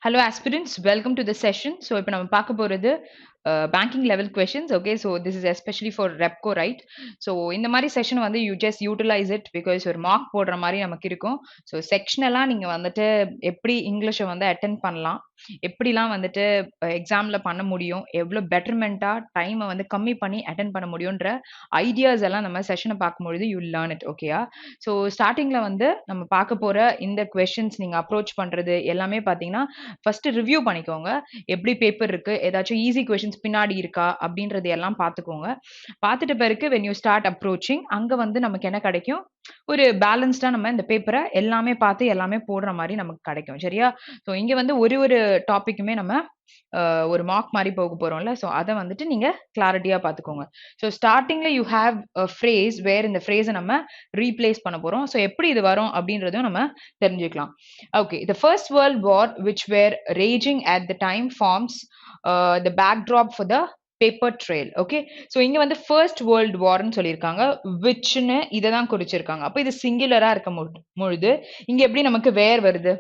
Hello aspirants, welcome to the session. So இப்போ நம்ம பார்க்க போறது banking level questions. Okay, so this is especially for REPCO, right? So இந்த மாதிரி session வந்து you just utilize it because ஒரு mark போடுற மாதிரி நமக்கு இருக்கும். ஸோ செக்ஷனலாக நீங்கள் வந்துட்டு எப்படி இங்கிலீஷை வந்து அட்டென்ட் பண்ணலாம், எப்படிலாம் வந்துட்டு எக்ஸாமில் பண்ண முடியும், எவ்வளோ பெட்டர்மெண்ட்டாக டைமை வந்து கம்மி பண்ணி அட்டென்ட் பண்ண முடியுன்ற ஐடியாஸ் எல்லாம் நம்ம செஷனை பார்க்கும்பொழுது யூ லேர்ன் இட். ஓகேயா? ஸோ ஸ்டார்டிங்கில் வந்து நம்ம பார்க்க போகிற இந்த கொஷின்ஸ் நீங்கள் அப்ரோச் பண்ணுறது எல்லாமே பார்த்தீங்கன்னா ஃபர்ஸ்ட் ரிவ்யூ பண்ணிக்கோங்க. எப்படி பேப்பர் இருக்கு, ஏதாச்சும் ஈஸி கொஷின்ஸ் பின்னாடி இருக்கா அப்படின்றது எல்லாம் பார்த்துக்கோங்க. பார்த்துட்ட பிறகு when you start approaching அங்க வந்து நமக்கு என்ன கிடைக்கும், ஒரு பேலன்ஸ்டா நம்ம இந்த பேப்பரை எல்லாமே பார்த்து எல்லாமே போடுற மாதிரி நமக்கு கிடைக்கும். சரியா? ஸோ இங்க வந்து ஒரு டாபிக்குமே நம்ம ஒரு மார்க் மாதிரி போக போறோம்ல, ஸோ அதை வந்துட்டு நீங்க கிளாரிட்டியா பார்த்துக்கோங்க. ஸோ ஸ்டார்டிங்ல யூ ஹேவ் அ ஃப்ரேஸ் வேர் இந்த ஃப்ரேஸை நம்ம ரீப்ளேஸ் பண்ண போறோம். ஸோ எப்படி இது வரும் அப்படின்றதும் நம்ம தெரிஞ்சுக்கலாம். Okay, the first world war which were raging at the time forms the backdrop for the paper trail. Okay, so இங்க வந்து ஃபர்ஸ்ட் வேர்ல்டு வார்னு சொல்லியிருக்காங்க, விச்னு இதை தான் குறிச்சிருக்காங்க. அப்போ இது சிங்குலரா இருக்க பொழுது இங்க எப்படி நமக்கு வேர் வருது?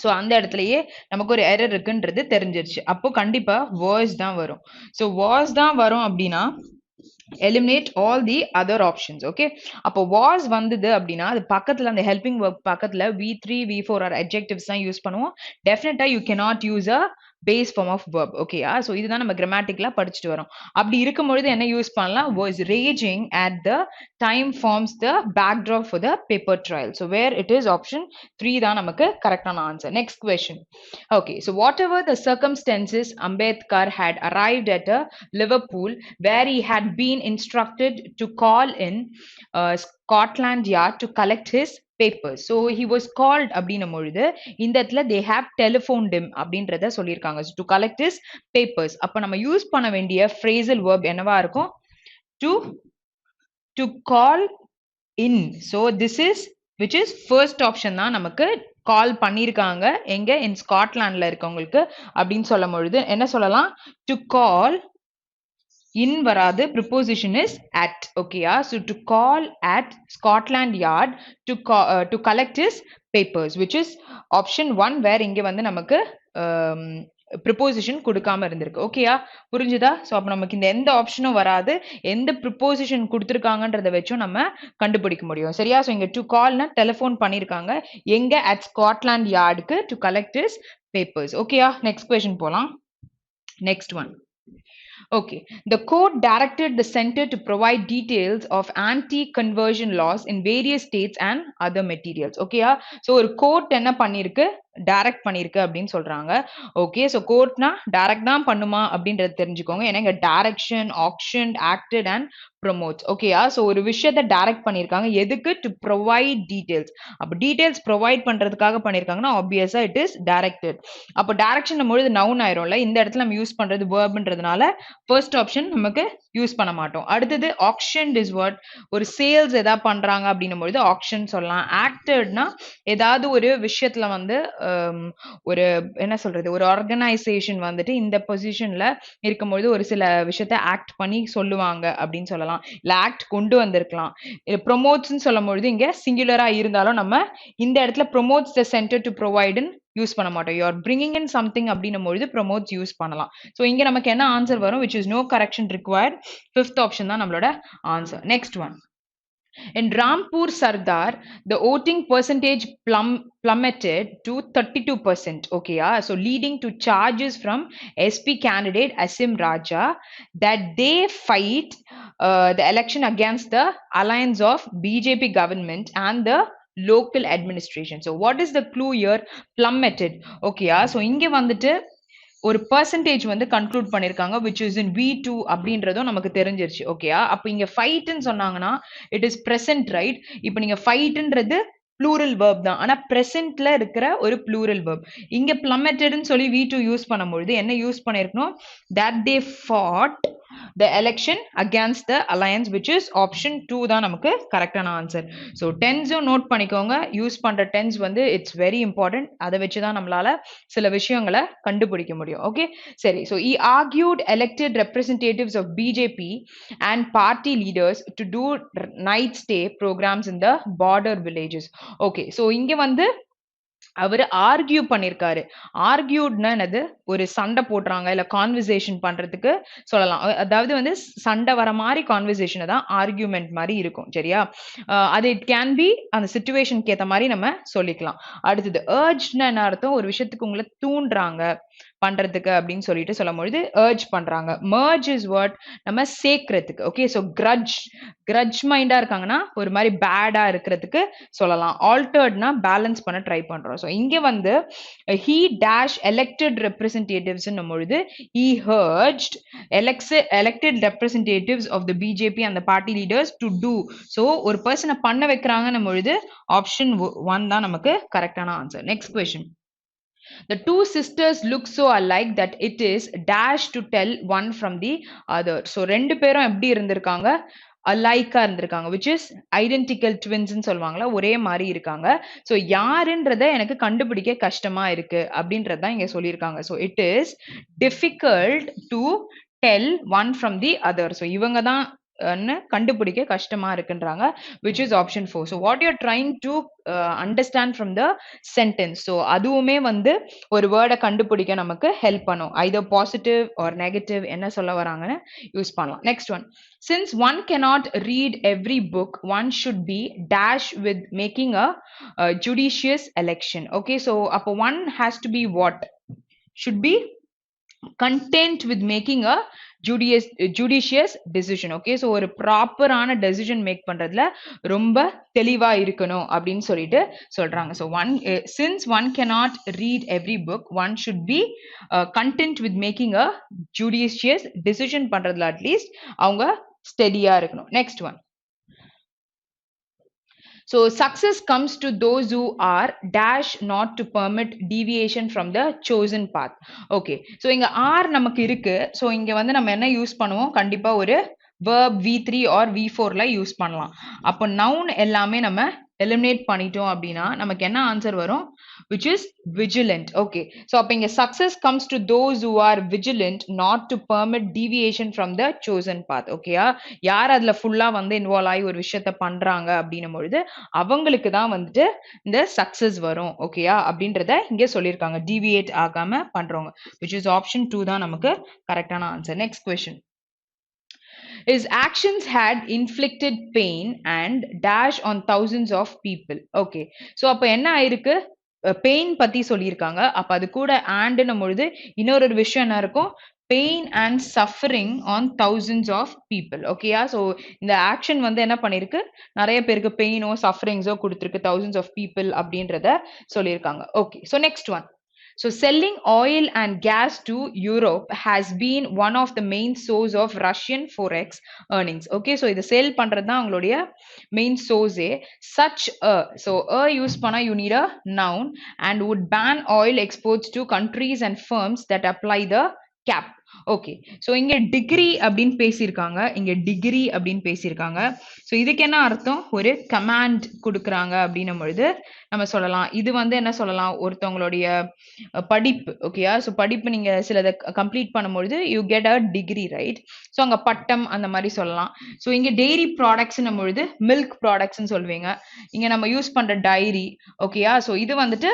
ஸோ அந்த இடத்துலயே நமக்கு ஒரு எரர் இருக்குன்றது தெரிஞ்சிருச்சு. அப்போ கண்டிப்பா வாஸ் தான் வரும். ஸோ வாஸ் தான் வரும் அப்படின்னா eliminate all the other options. Okay, அப்போ was வந்தது அப்படின்னா அது பக்கத்துல அந்த helping verb பக்கத்துல v3 v4 or adjectives தான் யூஸ் பண்ணுவோம். டெஃபினட்டா you cannot use a base form of verb. ஓகேயா? ஸோ இதுதான் நம்ம கிராமட்டிக்கலா படிச்சுட்டு வரோம். அப்படி இருக்கும்பொழுது என்ன யூஸ் பண்ணலாம்? was raging at the time forms the backdrop for the paper trial. So where it is option 3 தான் நமக்கு கரெக்டான answer. Next question. Okay, so whatever the circumstances, Ambedkar had arrived at a Liverpool where he had been instructed to call in Scotland Yard to collect his papers. So he was called அப்படின்னும் பொழுது இந்த இடத்துல they have telephoned him அப்படின்றத சொல்லியிருக்காங்க. So to collect his papers. அப்ப நம்ம use பண்ண வேண்டிய phrasal verb என்னவா இருக்கும்? To call in. So this is which is first option தான் நமக்கு கால் பண்ணியிருக்காங்க. எங்க? in ஸ்காட்லாண்ட்ல இருக்கவங்களுக்கு அப்படின்னு சொல்லும் பொழுது என்ன சொல்லலாம்? to call in வராது, preposition is at. ஓகேயா? so to call at Scotland Yard to collect his papers, which is option 1, where இங்க வந்து நமக்கு ப்ரிப்போசிஷன் கொடுக்காம இருந்திருக்கு. ஓகேயா? புரிஞ்சுதா? ஸோ அப்போ நமக்கு இந்த எந்த ஆப்ஷனும் வராது, எந்த ப்ரிப்போசிஷன் கொடுத்துருக்காங்கன்றத வச்சும் நம்ம கண்டுபிடிக்க முடியும். சரியா? ஸோ இங்க டு கால்னா டெலிஃபோன் பண்ணியிருக்காங்க எங்க? அட் ஸ்காட்லாண்ட் யார்டுக்கு டு கலெக்ட் ஹிஸ் பேப்பர்ஸ். ஓகேயா? நெக்ஸ்ட் கொஸ்டின் போலாம். Next one. Okay, the court directed the center to provide details of anti-conversion laws in various states and other materials. Okay, so ஒரு court என்ன பண்ணிருக்கு? Direct பண்ணிருக்கு அப்படின்னு சொல்றாங்க. Okay, so கோர்ட்னா direct தான் பண்ணுமா அப்படின்றத தெரிஞ்சுக்கோங்க. ஏன்னா இங்க direction, action, acted and promotes. ஓகேயா? ஸோ ஒரு விஷயத்த டைரக்ட் பண்ணியிருக்காங்க. எதுக்கு? To provide details. அப்போ டீடைல்ஸ் ப்ரொவைட் பண்றதுக்காக பண்ணியிருக்காங்கன்னா ஆப்வியஸா இட் இஸ் டைரக்டட். அப்போ டைரக்ஷன் பொழுது நவுன் ஆயிரும்ல, இந்த இடத்துல நம்ம யூஸ் பண்றது வேர்ப்ன்றதுனால ஃபர்ஸ்ட் ஆப்ஷன் நமக்கு யூஸ் பண்ண மாட்டோம். அடுத்தது ஆக்ஷன் இஸ் வாட்? ஒரு சேல்ஸ் ஏதாவது பண்றாங்க அப்படின்னும் பொழுது ஆக்ஷன் சொல்லலாம். ஆக்டட்னா ஏதாவது ஒரு விஷயத்துல வந்து ஒரு என்ன சொல்றது, ஒரு ஆர்கனைசேஷன் வந்துட்டு இந்த பொசிஷன்ல இருக்கும்பொழுது ஒரு சில விஷயத்த ஆக்ட் பண்ணி சொல்லுவாங்க அப்படின்னு சொல்லலாம். இல்ல ஆக்ட் கொண்டு வந்திருக்கலாம். ப்ரொமோட்ஸ்ன்னு சொல்லும் பொழுது இங்க சிங்குலரா இருந்தாலும் நம்ம இந்த இடத்துல promotes the centre to provide use பண்ண மாட்டோம். You are bringing in something அப்படின்னும் பொழுது ப்ரொமோட்ஸ் யூஸ் பண்ணலாம். ஸோ இங்க நமக்கு என்ன ஆன்சர் வரும்? which is no correction required. Fifth option தான் நம்மளோட answer. Next one. In Rampur Sardar, the voting percentage plummeted to 32%. Okay, so leading to charges from SP candidate Asim Raja that they fight the election against the alliance of BJP government and the local administration. So what is the clue here? Plummeted. Okay, so இங்க வந்துட்டு ஒரு percentage வந்து conclude பண்ணிருக்காங்க which is in V2 அப்படின்றதும் நமக்கு தெரிஞ்சிருச்சு. ஓகேயா? அப்போ இங்க ஃபைட்னு சொன்னாங்கன்னா இட் இஸ் பிரசன்ட், ரைட்? இப்போ நீங்க ஃபைட்ன்றது ப்ளூரல் வேர்ப் தான், ஆனா பிரசன்ட்ல இருக்கிற ஒரு ப்ளூரல் வேர்ப். இங்க பிளமெட்டட்னு சொல்லி V2 யூஸ் பண்ணும்பொழுது என்ன யூஸ் பண்ணிருக்கணும்? that they fought the election against the alliance, which is option 2 தான் நமக்கு கரெக்டான ஆன்சர். ஸோ டென்ஸும் நோட் பண்ணிக்கோங்க. யூஸ் பண்ற டென்ஸ் வந்து இட்ஸ் வெரி இம்பார்ட்டன்ட். அதை வச்சுதான் நம்மளால சில விஷயங்களை கண்டுபிடிக்க முடியும். ஓகே, சரி. So he argued elected representatives of BJP and party leaders to do night stay programs in the border villages. Okay, so இங்க வந்து அவரு ஆர்கியூ பண்ணிருக்காரு. ஆர்கியூட்னா என்னது? ஒரு சண்டை போடுறாங்க, இல்ல கான்வர்சேஷன் பண்றதுக்கு சொல்லலாம். அதாவது வந்து சண்டை வர மாரி கான்வர்சேஷன தான் ஆர்கியூமென்ட் மாரி இருக்கும். சரியா? அது இட் கேன் பி அந்த சிச்சுவேஷனுக்கு ஏத்த மாரி நம்ம சொல்லிக்கலாம். அடுத்தது அர்ஜ்னா என்ன அர்த்தம்? ஒரு விஷயத்துக்கு உங்கள தூண்டுறாங்க பண்றதுக்கு அப்படின்னு சொல்லிட்டு சொல்லும்பொழுது அர்ஜ் பண்றாங்க. Merge is what? நம்ம சேர்க்கிறதுக்கு. ஓகே. ஸோ கிரட்ஜ் மைண்டா இருக்காங்கன்னா ஒரு மாரி பேடா இருக்கிறதுக்கு சொல்லலாம். ஆல்டர்ட்னா பேலன்ஸ் பண்ண ட்ரை பண்றோம். ஸோ இங்க வந்து he dash elected representatives ன்னும் பொழுது he urged elected representatives of the BJP and the party leaders to do. So ஒரு பர்சனை பண்ண வைக்கிறாங்கன்னும் பொழுது ஆப்ஷன் 1 தான் நமக்கு கரெக்டான answer. Next question. The two sisters look so alike that it is dash to tell one from the other. So ரெண்டு பேரும் எப்படி இருந்திருக்காங்க? அலைக்கா இருந்திருக்காங்க, which is identical twins ன்னு சொல்லுவாங்களா, ஒரே மாதிரி இருக்காங்க. ஸோ யாருன்றத எனக்கு கண்டுபிடிக்க கஷ்டமா இருக்கு அப்படின்றது தான் இங்க சொல்லியிருக்காங்க. So it is difficult to tell one from the other. So இவங்க தான் கண்டுபிடிக்க கஷ்டமா இருக்குன்றாங்க, which is option 4. So what you're trying to understand from the sentence. So அதுவுமே வந்து ஒரு வேர்டை கண்டுபிடிக்க நமக்கு ஹெல்ப் பண்ணும். either positive or negative என்ன சொல்ல வராங்கன்னு யூஸ் பண்ணலாம். Next one. Since one cannot read every book, one should be dash with making a judicious election. Okay, so அப்போ one has to be what? Should be content with making a judicious decision. Okay, so ஒரு ப்ராப்பரான decision make பண்றதுல ரொம்ப தெளிவா இருக்கணும் அப்படின்னு சொல்லிட்டு சொல்றாங்க. So since one cannot read every book, one should be content with making a judicious decision பண்றதுல அட்லீஸ்ட் அவங்க ஸ்டெடியா இருக்கணும். Next one. So success comes to those who are dash not to permit deviation from the chosen path. Okay. So இங்க R நமக்கு இருக்கு. So இங்க வந்து நம்ம என்ன யூஸ் பண்ணுவோம்? கண்டிப்பா ஒரு verb V3 or V4 ல யூஸ் பண்ணலாம். அப்போ noun எல்லாமே நம்ம eliminate பண்ணிட்டோம் அப்படின்னா நமக்கு என்ன ஆன்சர் வரும்? which is vigilant. Okay. So அப்ப இங்க success comes to those who are vigilant not to permit deviation from the chosen path. Okay. யார் அதுல ஃபுல்லா வந்து இன்வால்வ் ஆகி ஒரு விஷயத்த பண்றாங்க அப்படின்னும் பொழுது அவங்களுக்கு தான் வந்துட்டு இந்த சக்சஸ் வரும். ஓகேயா? அப்படின்றத இங்க சொல்லியிருக்காங்க. டிவியேட் ஆகாம பண்றவங்க, which is option 2 தான் நமக்கு கரெக்டான answer. Next question. His actions had inflicted pain and dash on thousands of people. Okay. So அப்ப என்ன ஆயிருக்கு? பெயின் பத்தி சொல்லியிருக்காங்க. அப்ப அது கூட ஆண்ட்னும் பொழுது இன்னொரு விஷயம் என்ன இருக்கும்? Pain and suffering on thousands of people. ஓகேயா? ஸோ இந்த ஆக்ஷன் வந்து என்ன பண்ணிருக்கு? நிறைய பேருக்கு பெயினோ சஃபரிங்ஸோ கொடுத்துருக்கு, thousands ஆஃப் பீப்புள் அப்படின்றத சொல்லியிருக்காங்க. Okay. So next one. So selling oil and gas to Europe has been one of the main source of Russian forex earnings. Okay, so இது சேல் பண்றது தான் அவங்களுடைய main source. Such a, so a use பண்ணா you need a noun and would ban oil exports to countries and firms that apply the cap. Okay. So இங்க degree அப்படின்னு பேசியிருக்காங்க, இங்க degree அப்படின்னு பேசியிருக்காங்க. ஸோ இதுக்கு என்ன அர்த்தம்? ஒரு கமாண்ட் கொடுக்குறாங்க அப்படின்னும் பொழுது நம்ம சொல்லலாம். இது வந்து என்ன சொல்லலாம்? ஒருத்தவங்களுடைய படிப்பு. ஓகேயா? ஸோ படிப்பு நீங்க சிலதை கம்ப்ளீட் பண்ணும்பொழுது you get a degree, right? So அங்க பட்டம் அந்த மாதிரி சொல்லலாம். ஸோ இங்க டெய்ரி ப்ராடக்ட்ஸ்னும் பொழுது மில்க் ப்ராடக்ட்ஸ்ன்னு சொல்லுவீங்க. இங்க நம்ம யூஸ் பண்ற டைரி. ஓகேயா? ஸோ இது வந்துட்டு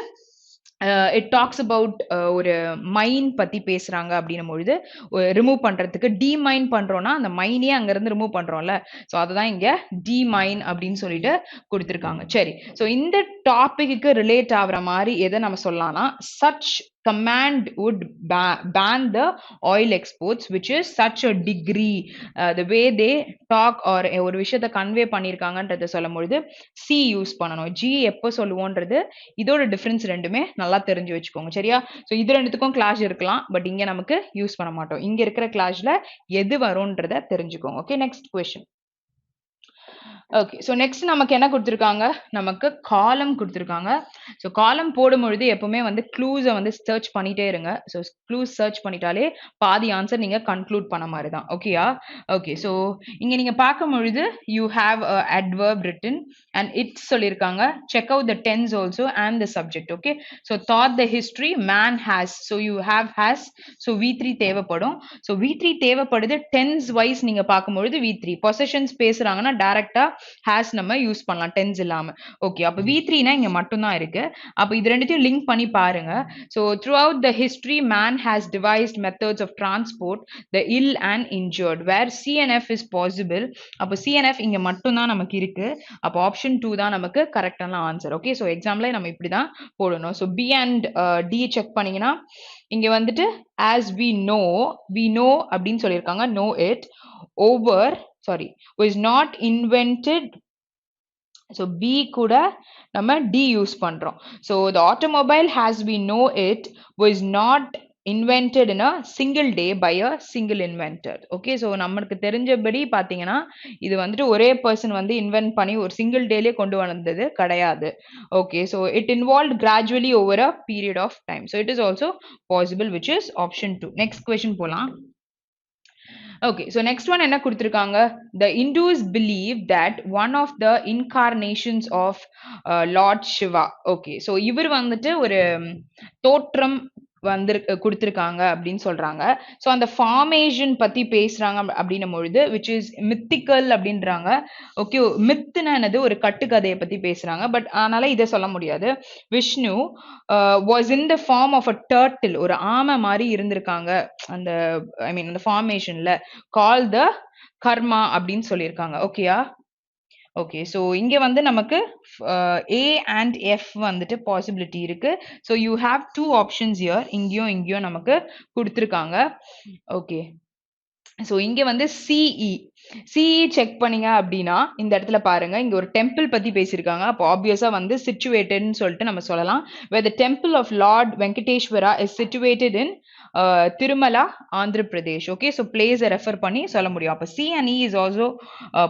இட் டாக்ஸ் அபவுட் ஒரு மைன் பத்தி பேசுறாங்க அப்படின்னும் பொழுது ரிமூவ் பண்றதுக்கு டிமைன் பண்றோம்னா அந்த மைனே அங்க இருந்து ரிமூவ் பண்றோம்ல, ஸோ அதுதான் இங்க டிமைன் அப்படின்னு சொல்லிட்டு கொடுத்துருக்காங்க. சரி. ஸோ இந்த டாபிக்கு ரிலேட் ஆகுற மாதிரி எதை நம்ம சொல்லலாம்னா such command would ban the oil exports, which is such a degree. The way they talk or ஒரு விஷயத்தை கன்வே பண்ணியிருக்காங்கன்றத சொல்லும் பொழுது சி யூஸ் பண்ணணும். ஜி எப்போ சொல்லுவோன்றது இதோட டிஃபரன்ஸ் ரெண்டுமே நல்லா தெரிஞ்சு வச்சுக்கோங்க. சரியா? ஸோ இது ரெண்டுத்துக்கும் கிளாஷ் இருக்கலாம், பட் இங்க நமக்கு யூஸ் பண்ண மாட்டோம். இங்க இருக்கிற கிளாஷ்ல எது வரும்ன்றத தெரிஞ்சுக்கோங்க. Okay. Next question. Okay. So next நமக்கு என்ன கொடுத்துருக்காங்க? நமக்கு காலம் கொடுத்துருக்காங்க. ஸோ காலம் போடும்பொழுது எப்பவுமே வந்து க்ளூஸை வந்து சர்ச் பண்ணிட்டே இருங்க. ஸோ க்ளூஸ் சர்ச் பண்ணிட்டாலே பாதி ஆன்சர் நீங்க கன்க்ளூட் பண்ண மாதிரி தான். ஓகேயா? ஓகே. ஸோ இங்க நீங்க பார்க்கும் பொழுது you have adverb written and it சொல்லியிருக்காங்க. Check out the tense also and the subject. Okay. So that the history man has. So you have has. So V3 தேவைப்படும். ஸோ V3 தேவைப்படுது. Tense wise நீங்க பார்க்கும்பொழுது V3. Positions பேசுறாங்கன்னா டைரக்டா has நம்ம use பண்ணலாம் tense இல்லாம. Okay, அப்ப V3 னா இங்க மட்டும் தான் இருக்கு. அப்ப இது ரெண்டுத்தையும் லிங்க் பண்ணி பாருங்க. So throughout the history man has devised methods of transport the ill and injured where CNF is possible. அப்ப CNF இங்க மட்டும் தான் நமக்கு இருக்கு. அப்ப ஆப்ஷன் 2 தான் நமக்கு கரெக்டான ஆன்சர். ஓகே, சோ எக்ஸாம்ல நம்ம இப்படி தான் போடணும். So B and D check பண்ணீங்கன்னா இங்க வந்துட்டு as we know அப்படின்னு சொல்லியிருக்காங்க. know it over was not invented. So B கூட நம்ம D யூஸ் பண்றோம். So the automobile as we know it was not invented in a single day by a single inventor. Okay, so நமக்கு தெரிஞ்சபடி பாத்தீங்கன்னா இது வந்துட்டு ஒரே பர்சன் வந்து invent பண்ணி ஒரு சிங்கிள் டேலயே கொண்டு வந்தது கிடையாது. Okay, so it involved gradually over a period of time. So it is also possible, which is option 2. Next question போலாம். Okay, so next one என்ன கொடுத்திருக்காங்க? The Hindus believe that one of the incarnations of Lord Shiva. Okay, so இவர் வந்துட்டு ஒரு தோற்றம் வந்து கொடுத்திருக்காங்க அப்படின்னு சொல்றாங்க. சோ அந்த ஃபார்மேஷன் பத்தி பேசுறாங்க அப்படின்னும் பொழுது which is mythical அப்படின்றாங்க. ஓகே, மித்னா என்னது? ஒரு கட்டுக்கதையை பத்தி பேசுறாங்க. பட் அதனால இதை சொல்ல முடியாது. Vishnu was in the form of a turtle. ஒரு ஆமை மாதிரி இருந்திருக்காங்க அந்த அந்த ஃபார்மேஷன்ல called the கர்மா அப்படின்னு சொல்லியிருக்காங்க. ஓகேயா? ஓகே, ஸோ இங்க வந்து நமக்கு A and F வந்துட்டு பாசிபிலிட்டி இருக்கு. So you have 2 options here. இங்கேயும் நமக்கு கொடுத்துருக்காங்க. ஓகே, ஸோ இங்க வந்து சிஇ செக் பண்ணீங்க அப்படின்னா இந்த இடத்துல பாருங்க, இங்க ஒரு டெம்பிள் பத்தி பேசியிருக்காங்க. அப்போ ஆப்வியஸா வந்து சிச்சுவேட்டட்னு சொல்லிட்டு நம்ம சொல்லலாம். where the temple of Lord Venkateshwara is situated in Tirumala, Andhra Pradesh. Okay, so பிளேஸை ரெஃபர் பண்ணி சொல்ல முடியும். அப்போ C and E is also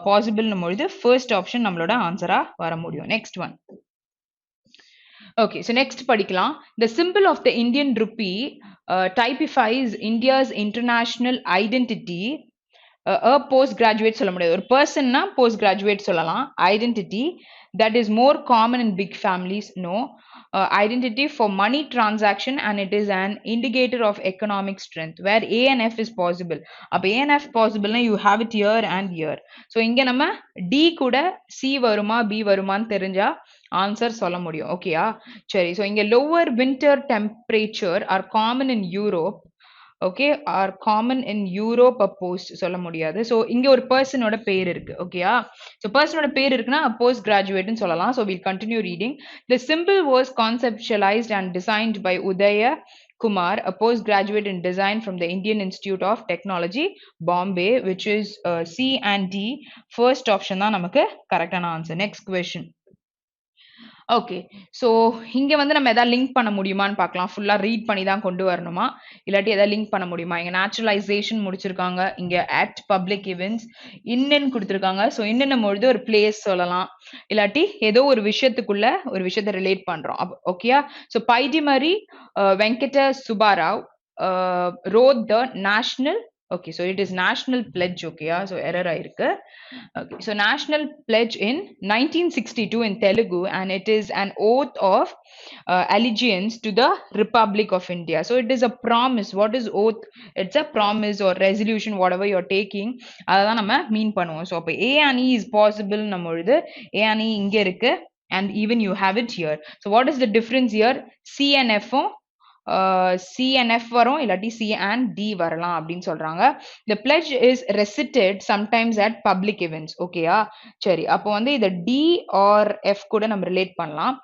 பாசிபிள்னும் பொழுது ஃபர்ஸ்ட் ஆப்ஷன் நம்மளோட ஆன்சரா வர முடியும். Next one. Okay, so next படிக்கலாம். The symbol of the Indian rupee typifies India's international identity. A postgraduate சொல்ல முடியாது. ஒரு பர்சன்னா போஸ்ட் கிராஜுவேட் சொல்லலாம். Identity that is more common in big families. No. Identity for money transaction and it is an indicator of economic strength where A and F is possible. அப்ப A and F possible னா you have it here and here. So இங்க நம்ம D கூட C வருமா B வருமான்னு தெரிஞ்சா answer சொல்ல முடியும். ஓகேயா? சரி, ஸோ இங்க lower winter temperature are common in Europe. Okay, are common in Europe post சொல்ல முடியாது. ஸோ இங்க ஒரு பர்சனோட பேர் இருக்கு. ஓகேயா? ஸோ பர்சனோட பேர் இருக்குன்னா போஸ்ட் கிராஜுவேட்னு சொல்லலாம். So will continue reading. The symbol was conceptualised and designed by Udaya Kumar, a postgraduate in design from the Indian Institute of Technology, Bombay, which is C and D. First option தான் நமக்கு கரெக்டான answer. Next question. Okay, so இங்க வந்து நம்ம எதாவது link பண்ண முடியுமான்னு பார்க்கலாம். ஃபுல்லா ரீட் பண்ணி தான் கொண்டு வரணுமா, இல்லாட்டி எதாவது லிங்க் பண்ண முடியுமா? இங்க நேச்சுரலைசேஷன் முடிச்சிருக்காங்க. இங்க அட் பப்ளிக் இவெண்ட்ஸ் இன்னுன்னு கொடுத்துருக்காங்க. ஸோ இன்னும் பொழுது ஒரு பிளேஸ் சொல்லலாம், இல்லாட்டி ஏதோ ஒரு விஷயத்துக்குள்ள ஒரு விஷயத்தை ரிலேட் பண்றோம். ஓகேயா? So Pydimarri Venkata Subbarao wrote the national. Okay, so it is national pledge. Okay, so error ஆயிருக்கு. Okay, so national pledge in 1962 in Telugu and it is an oath of allegiance to the Republic of India. So it is a promise. What is oath? It's a promise or resolution, whatever you're taking. அதான் நம்ம மீன் பண்ணுவோம். So அப்ப A and E is possible நம்மொழுது A and E இங்க இருக்கு and even you have it here. So what is the difference here? C and F C and F வரும், இல்லாட்டி C and D வரலாம் அப்படின்னு சொல்றாங்க. The pledge is recited sometimes at public events. ஓகேயா? சரி, அப்போ வந்து இதை D or F கூட நம்ம ரிலேட் பண்ணலாம்.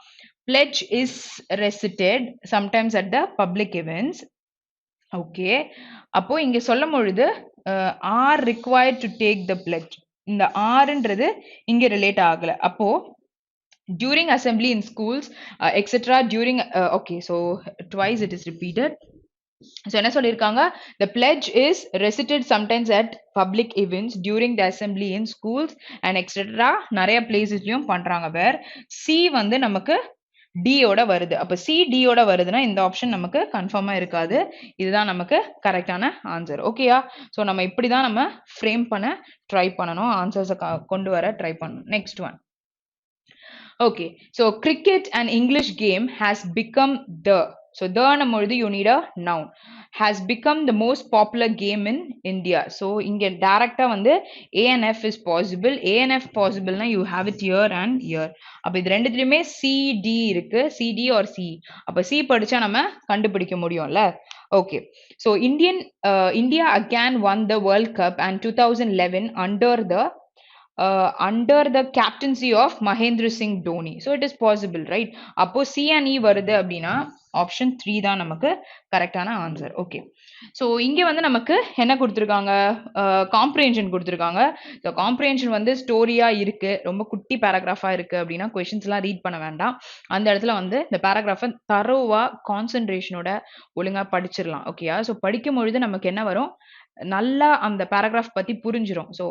Pledge is recited sometimes at the public events. Okay, அப்போ இங்க சொல்லும் பொழுது are required to take the pledge. இந்த Rன்றது இங்க ரிலேட் ஆகல. அப்போ during assembly in schools etc. during okay, so twice it is repeated. So என்ன சொல்லிருக்காங்க? The pledge is recited sometimes at public events during the assembly in schools and etc. நிறைய பிளேசஸ்லயும் பண்றாங்க. வேர் C வந்து நமக்கு D ஓட வருது. அப்ப C D ஓட வருதுன்னா இந்த ஆப்ஷன் நமக்கு கன்ஃபார்மா இருக்காது. இதுதான் நமக்கு கரெக்டான ஆன்சர். ஓகேயா? ஸோ நம்ம இப்படிதான் நம்ம ஃப்ரேம் பண்ண ட்ரை பண்ணணும், ஆன்சர்ஸை கொண்டு வர ட்ரை பண்ணணும். Next one. Okay, so cricket, an English game, has become the. So the நம்மொழுது you need a noun. has become the most popular game in India. So இங்க டைரக்டா வந்து A and F is possible. A and F possible னா you have it here and here. அப்ப இது ரெண்டுத்துலயுமே C D இருக்கு. C D or C. அப்ப C படிச்சா நம்ம கண்டுபிடிக்க முடியும்ல. Okay. So India again won the World Cup and 2011 under the captaincy of Mahendra Singh Dhoni. So it is possible, right? அப்போ C and E வருது அப்படின்னா option 3 தான் நமக்கு கரெக்டான ஆன்சர். ஓகே, ஸோ இங்கே வந்து நமக்கு என்ன கொடுத்துருக்காங்க, காம்ப்ரிஹென்ஷன் கொடுத்துருக்காங்க. ஸோ காம்ப்ரிஹென்ஷன் வந்து ஸ்டோரியாக இருக்குது, ரொம்ப குட்டி பேராகிராஃபாக இருக்குது அப்படின்னா கொஷின்ஸ்லாம் ரீட் பண்ண வேண்டாம். அந்த இடத்துல வந்து இந்த பேராகிராஃபை தரோவாக கான்சன்ட்ரேஷனோட ஒழுங்காக படிச்சிடலாம். ஓகேயா? ஸோ படிக்கும் பொழுது நமக்கு என்ன வரும், நல்லா அந்த பேராகிராஃப் பத்தி புரிஞ்சிடும். ஸோ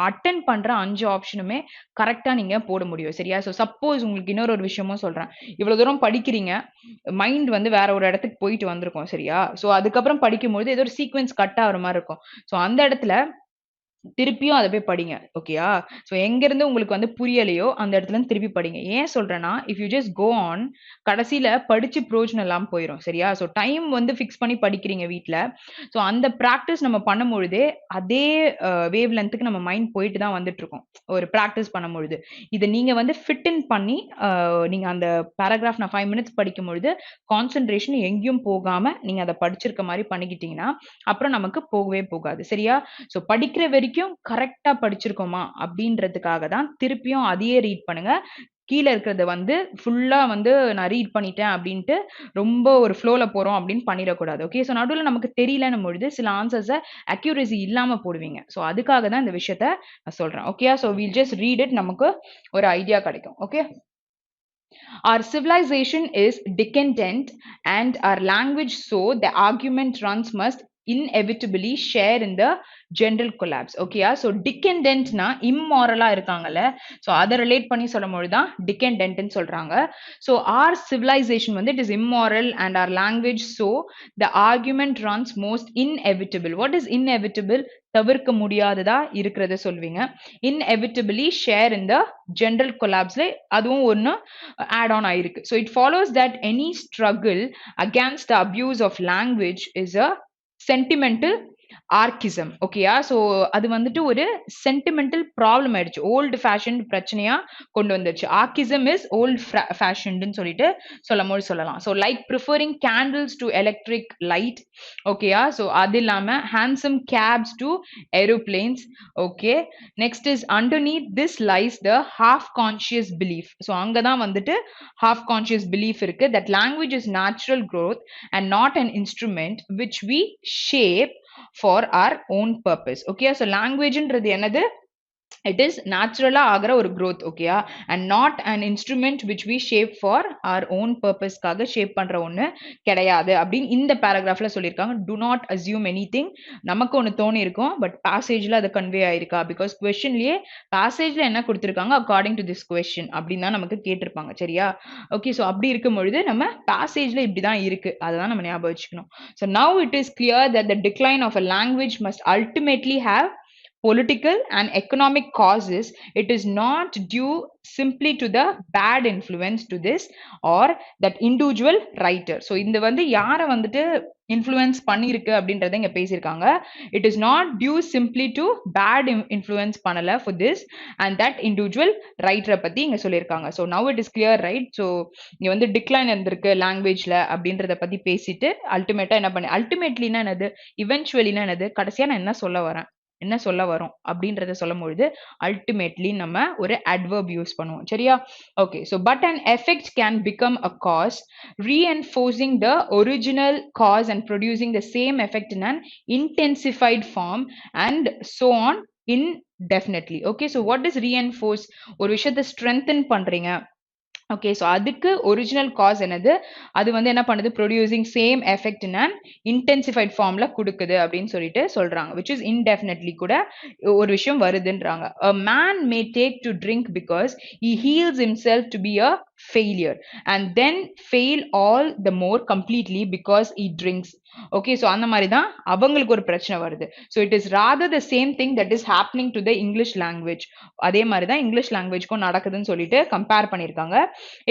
அட்டென்ட் பண்ற 5 ஆப்ஷனுமே கரெக்டா நீங்க போட முடியும். சரியா? ஸோ சப்போஸ் உங்களுக்கு இன்னொரு விஷயமும் சொல்றேன், இவ்வளவு தூரம் படிக்கிறீங்க, மைண்ட் வந்து வேற ஒரு இடத்துக்கு போயிட்டு வந்திருக்கும். சரியா? ஸோ அதுக்கப்புறம் படிக்கும்போது ஏதோ ஒரு சீக்வன்ஸ் கட் ஆகிற மாதிரி இருக்கும். ஸோ அந்த இடத்துல திருப்பியும் அதை போய் படிங்க. ஓகேயா? ஸோ எங்கேருந்து உங்களுக்கு வந்து புரியலையோ அந்த இடத்துல இருந்து திருப்பி படிங்க. ஏன் சொல்றேன்னா, if you just go on, கடைசியில படிச்சு பிரயோஜனம் இல்லாமல் போயிடும். சரியா? ஸோ டைம் வந்து ஃபிக்ஸ் பண்ணி படிக்கிறீங்க வீட்டில். ஸோ அந்த ப்ராக்டிஸ் நம்ம பண்ணும்பொழுதே அதே வேவ் லென்த்துக்கு நம்ம மைண்ட் போயிட்டு தான் வந்துட்டு இருக்கோம் ஒரு ப்ராக்டிஸ் பண்ணும்பொழுது. இதை நீங்க வந்து ஃபிட் இன் பண்ணி நீங்க அந்த பேராகிராஃப் நான் 5 மினிட்ஸ் படிக்கும் பொழுது கான்சென்ட்ரேஷன் எங்கேயும் போகாம நீங்க அதை படிச்சிருக்க மாதிரி பண்ணிக்கிட்டீங்கன்னா அப்புறம் நமக்கு போகவே போகாது. சரியா? ஸோ படிக்கிற வரைக்கும் கரெக்டா படிச்சிருக்கோமா அப்படின்றதுக்காக தான் திருப்பியும் அதையே ரீட் பண்ணுங்க. கீழே இருக்கிறத வந்து ஃபுல்லா வந்து நான் ரீட் பண்ணிட்டேன் அப்படின்ட்டு ரொம்ப ஒரு ஃப்ளோல போறோம் அப்படின்னு பண்ணிடக்கூடாது. ஓகே, ஸோ நடுவில் நமக்கு தெரியலன்னும் பொழுது சில ஆன்சர்ஸை அக்யூரசி இல்லாம போடுவீங்க. ஸோ அதுக்காக தான் இந்த விஷயத்த நான் சொல்றேன். Okay, so wheel just read it, நமக்கு ஒரு ஐடியா கிடைக்கும். Okay, our civilization is decadent and our language, so the argument runs must inevitably share in the general collapse. ஓகேயா? ஸோ டிகெண்டன்ட்னா இம்மாரலா இருக்காங்கல்ல, ஸோ அதை ரிலேட் பண்ணி சொல்லும் பொழுது தான் டிகெண்டன்ட்னு சொல்றாங்க. ஸோ ஆர் சிவிலைசேஷன் வந்து it is immoral and our language, so the argument runs most inevitable. What is inevitable? தவிர்க்க முடியாததா இருக்கிறத சொல்வீங்க. இன்எவிட்டபிளி ஷேர் இன் த ஜென்ரல் கொலாப்ஸ்ல அதுவும் ஒன்று ஆட் ஆன் ஆயிருக்கு. So it follows that any struggle against the abuse of language is a sentimental archaism. ஓகேயா? So அது வந்துட்டு ஒரு சென்டிமெண்டல் ப்ராப்ளம் ஆயிடுச்சு, ஓல்டு ஃபேஷன் பிரச்சனையா கொண்டு வந்துருச்சு. ஆர்கிசம் இஸ் ஓல்டு ஃபேஷன்டுன்னு சொல்லிட்டு சொல்லும்போது சொல்லலாம். So like preferring candles to electric light. ஓகேயா? ஸோ அது இல்லாம hansom cabs to aeroplanes. Okay, next is underneath this lies the half conscious belief. So அங்கதான் வந்துட்டு ஹாஃப் கான்ஷியஸ் பிலீஃப் இருக்கு, that language is natural growth and not an instrument which we shape for our own purpose. Okay, so language ன்றது என்னது? It is naturally ஆகிற ஒரு growth. ஓகேயா? and not an instrument which we shape for our own purpose காக shape பண்ற ஒண்ணு கிடையாது அப்படின்னு இந்த பேராகிராஃப்ல சொல்லியிருக்காங்க. do not assume anything. நமக்கு ஒன்று தோணி இருக்கும், பட் பேசேஜ்ல அது கன்வே ஆயிருக்கா? பிகாஸ் கொஸ்டின்லயே பேசேஜ்ல என்ன கொடுத்துருக்காங்க, அக்கார்டிங் டு திஸ் கொஸ்டின் அப்படின்னு தான் நமக்கு கேட்டிருப்பாங்க. சரியா? ஓகே, ஸோ அப்படி இருக்கும் பொழுது நம்ம பேசேஜ்ல இப்படிதான் இருக்கு, அததான் நம்ம ஞாபகம் வச்சுக்கணும். So now it is clear that the decline of a language must ultimately have political and economic causes. It is not due simply to the bad influence to this or that individual writer. So இந்த வந்து யாரை வந்துட்டு influence பண்ணிருக்கு அப்படின்றத இங்க பேசியிருக்காங்க. It is not due simply to bad influence பண்ணல for this and that individual ரைட்டரை பத்தி இங்க சொல்லியிருக்காங்க. So now it is clear, right? So இங்க வந்து டிக்ளைன் இருந்திருக்கு லாங்குவேஜ்ல அப்படின்றத பத்தி பேசிட்டு அல்டிமேட்டா என்ன பண்ண, அல்டிமேட்லினா என்னது, இவென்ச்சுவலினா என்னது, கடைசியா நான் என்ன சொல்ல வரேன், என்ன சொல்ல வரும் அப்படின்றத சொல்லும் பொழுது அல்டிமேட்லி நம்ம ஒரு adverb யூஸ் பண்ணுவோம். சரியா? Okay, so but an effect can become a cause, reinforcing the original cause and producing the same effect in an intensified form and so on indefinitely. Okay, so what is reinforce? ஒரு விஷயத்தை strengthen பண்றீங்க. Okay, so அதுக்கு original cos என்னது, அது வந்து என்ன பண்ணுது, producing same effect in and intensified ஃபார்ம்ல கொடுக்குது அப்படின்னு சொல்லிட்டு சொல்றாங்க. விச் இஸ் இன்டெஃபினெட்லி கூட ஒரு விஷயம் வருதுன்றாங்க. A man may take to drink because he heals himself to be a failure, and then fail all the more completely because he drinks. Okay, so அந்த மாதிரி தான் அவங்களுக்கு ஒரு பிரச்சனை வருது. So it is rather the same thing that is happening to the English language. அதே மாதிரி தான் இங்கிலீஷ் லாங்குவேஜ்க்கும் நடக்குதுன்னு சொல்லிட்டு கம்பேர் பண்ணியிருக்காங்க.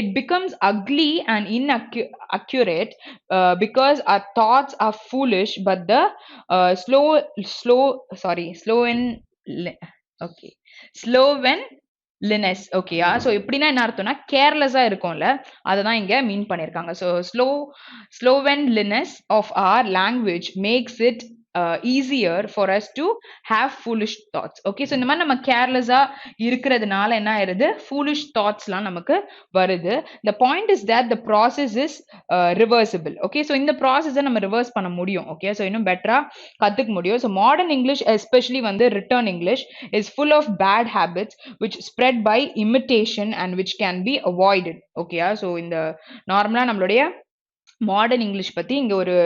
It becomes ugly and inaccurate because our thoughts are foolish, but the slow and okay, slow when Linus. ஓகேயா, so எப்படின்னா என்ன அர்த்தம்னா கேர்லெஸ்ஸா இருக்கும்ல, அதை தான் இங்க மீன் பண்ணியிருக்காங்க. So slovenliness of our language makes it easier for us to have foolish thoughts. Okay, so இந்த மாதிரி நம்ம கேர்லெஸ்ஸா இருக்கிறதுனால என்ன ஆயிருது, ஃபூலிஷ் தாட்ஸ்லாம் நமக்கு வருது. The point is that the process is reversible. Okay, so இந்த ப்ராசஸை நம்ம ரிவர்ஸ் பண்ண முடியும். ஓகே, ஸோ இன்னும் பெட்டரா கத்துக்க முடியும். ஸோ மாடர்ன் இங்கிலீஷ் எஸ்பெஷலி வந்து written English is full of bad habits which spread by imitation and which can be avoided. ஓகேயா, ஸோ இந்த நார்மலா நம்மளுடைய மாடர்ன் இங்கிலீஷ் பத்தி இங்க ஒரு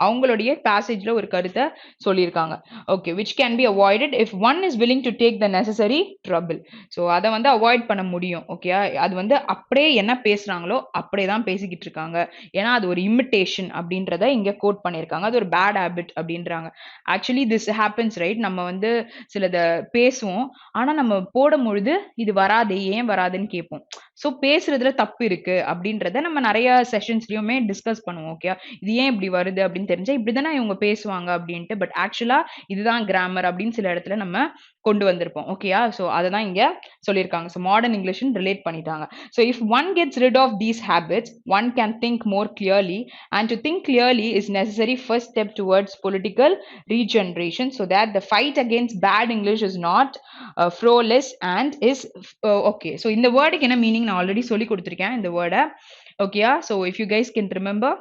அவங்களுடைய பேசேஜ்ல ஒரு கருத்தை சொல்லியிருக்காங்க. Okay, which can be avoided if one is willing to take the necessary trouble. So அதை வந்து அவாய்ட் பண்ண முடியும். ஓகே, அது வந்து அப்படியே என்ன பேசுறாங்களோ அப்படியே தான் பேசிக்கிட்டு இருக்காங்க. ஏன்னா அது ஒரு இமிட்டேஷன் அப்படின்றத இங்க கோட் பண்ணியிருக்காங்க. அது ஒரு பேட் ஹேபிட் அப்படின்றாங்க. Actually this happens right. நம்ம வந்து சிலதை பேசுவோம், ஆனா நம்ம போடும் பொழுது இது வராது, ஏன் வராதுன்னு கேட்போம். ஸோ பேசுறதுல தப்பு இருக்கு அப்படின்றத நம்ம நிறைய செஷன்ஸ்லயுமே டிஸ்கஸ் பண்ணுவோம். ஓகே, இது ஏன் இப்படி வருது அப்படின்னு தெரிஞ்சா இப்படிதானே இவங்க பேசுவாங்க அப்படின்ட்டு. பட் ஆக்சுவலா இதுதான் கிராமர் அப்படின்னு சில இடத்துல நம்ம கொண்டு வந்திருப்போம். ஓகேயா, ஸோ அதை தான் இங்க சொல்லியிருக்காங்க. ஸோ மாடர்ன் இங்கிலீஷ் ரிலேட் பண்ணிட்டாங்க. So if one gets rid of these habits one can think more clearly, and to think clearly is necessary first step towards political regeneration, so that the fight against bad English is not frivolous and is okay. So இந்த வேர்டுக்கு என்ன meaning நான் already சொல்லி கொடுத்துருக்கேன் இந்த வேர்டை. ஓகேயா, so if you guys can remember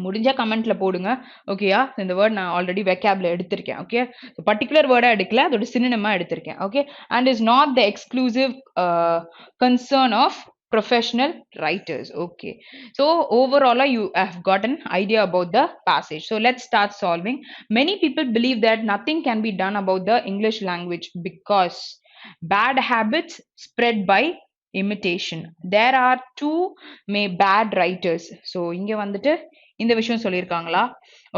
முடிஞ்சா கமெண்ட்ல போடுங்க. ஓகேயா, இந்த வேர்ட் நான் ஆல்ரெடி வெக்காப்ல எடுத்திருக்கேன். ஓகே, பர்டிகுலர் வேர்டா எடுக்கல, அதோட சினோனிமா எடுத்திருக்கேன். Okay, and is not the exclusive concern of professional writers. Okay, so overall you have got an idea about the passage. So let's start solving. Many people believe that nothing can be done about the English language because bad habits spread by imitation. There are too many bad writers. So இங்க வந்துட்டு இந்த விஷயம் சொல்லியிருக்காங்களா?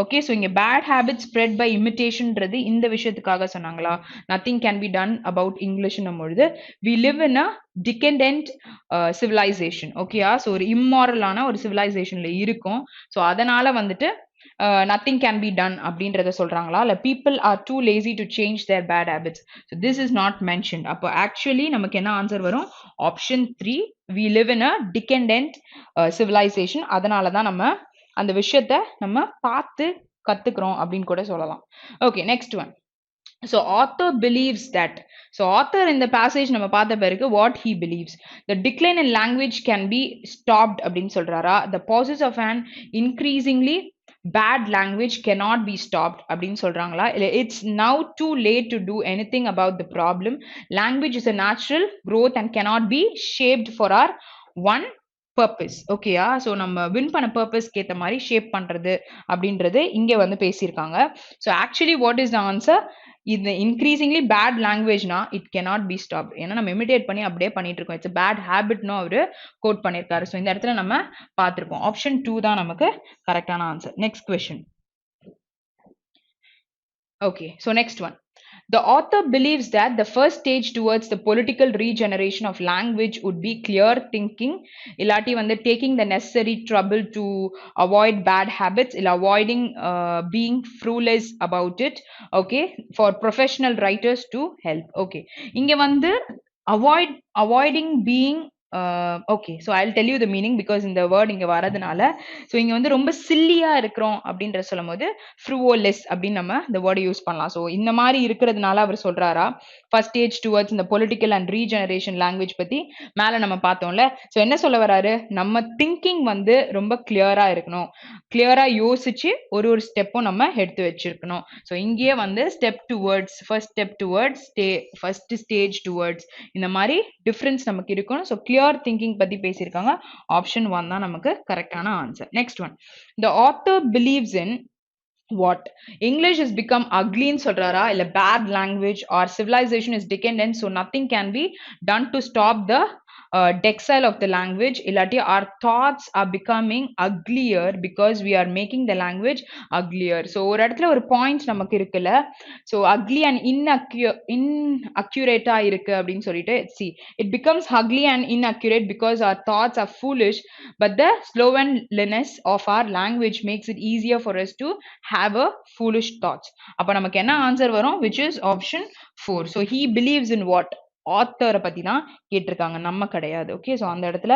Okay, so இங்க bad habit spread by இமிட்டேஷன்ன்றது இந்த விஷயத்துக்காக சொன்னாங்களா? Nothing can be done about இங்கிலீஷ்னும் பொழுது we live in a decadent civilisation. ஓகேயா, ஸோ ஒரு இம்மாரலான ஒரு சிவிலைசேஷன்ல இருக்கும். ஸோ அதனால வந்துட்டு nothing can be done அப்படின்றத சொல்றாங்களா? இல்ல people are too lazy to change their bad habits. So this is not mentioned. அப்போ actually நமக்கு என்ன ஆன்சர் வரும்? Option 3, we live in a decadent civilization. அதனால தான் நம்ம அந்த விஷயத்தை நம்ம பார்த்து கத்துக்கிறோம் அப்படின்னு கூட சொல்லலாம். Okay, next one. So author believes that. So author in the passage நம்ம பார்த்த பிறகு what he believes. The decline in language can be stopped அப்படின்னு சொல்றாரா? The process of an increasingly bad language cannot be stopped அப்படின்னு சொல்றாங்களா? It's now too late to do anything about the problem. Language is a natural growth and cannot be shaped for our one purpose. ஓகேயா, so நம்ம win பண்ண பர்பஸ்க்கு ஏற்ற மாதிரி shape பண்றது அப்படின்றது இங்க வந்து பேசியிருக்காங்க. So actually what is the answer? இந்த இன்க்ரீசிங்லி பேட் லாங்குவேஜ்னா இட் கேனாட் பி ஸ்டாப். ஏன்னா நம்ம இமிடேட் பண்ணி அப்படியே பண்ணிட்டு இருக்கோம். இட்ஸ் பேட் ஹேபிட்னு அவரு கோட் பண்ணியிருக்காரு. ஸோ இந்த இடத்துல நம்ம பார்த்துருப்போம். ஆப்ஷன் 2 தான் நமக்கு கரெக்டான answer. Next question. Okay, so next one. The author believes that the first stage towards the political regeneration of language would be clear thinking, illati வந்து taking the necessary trouble to avoid bad habits, illa avoiding being fruitless about it. Okay, for professional writers to help. Okay, இங்க வந்து avoiding being okay, so I tell you the meaning because இந்த word இங்கே வரதுனால. So இங்கே வந்து ரொம்ப சில்லியா இருக்கிறோம் அப்படின்ற சொல்லும் போது ஃப்ரூவோலெஸ் அப்படின்னு நம்ம இந்த வேர்டை யூஸ் பண்ணலாம். ஸோ இந்த மாதிரி இருக்கிறதுனால அவர் சொல்றாரா ஃபர்ஸ்ட் ஸ்டேஜ் டுவர்ட்ஸ் இந்த பொலிட்டிக்கல் அண்ட் ரீஜெனரேஷன் லாங்குவேஜ் பத்தி மேலே நம்ம பார்த்தோம்ல. ஸோ என்ன சொல்ல வராரு? நம்ம திங்கிங் வந்து ரொம்ப கிளியரா இருக்கணும், கிளியரா யோசிச்சு ஒரு ஒரு ஸ்டெப்பும் நம்ம எடுத்து வச்சிருக்கணும். ஸோ இங்கேயே வந்து step towards, first step towards, first stage towards, இந்த மாதிரி டிஃபரன்ஸ் நமக்கு இருக்கணும். ஸோ கிளியர் திங்கிங் பத்தி பேசியிருக்காங்க. ஆப்ஷன் 1 தான் நமக்கு கரெக்டான answer. Next one. The author believes in what? English has become ugly ன்னு சொல்றாரா? இல்ல bad language or civilization is decadent, so nothing can be done to stop the textile of the language, இல்லாட்டி our thoughts are becoming uglier because we are making the language uglier. So ஒரு இடத்துல ஒரு point நமக்கு இருக்குல்ல, so ugly and inaccurate இருக்கு அப்படின்னு சொல்லிட்டு see it becomes ugly and inaccurate because our thoughts are foolish, but the slowness of our language makes it easier for us to have a foolish thoughts. அப்ப நமக்கு என்ன answer வரும், which is option 4. so he believes in what, ஆத்தரை பத்தி தான் கேட்டிருக்காங்க, நம்ம கிடையாது. Okay, so அந்த இடத்துல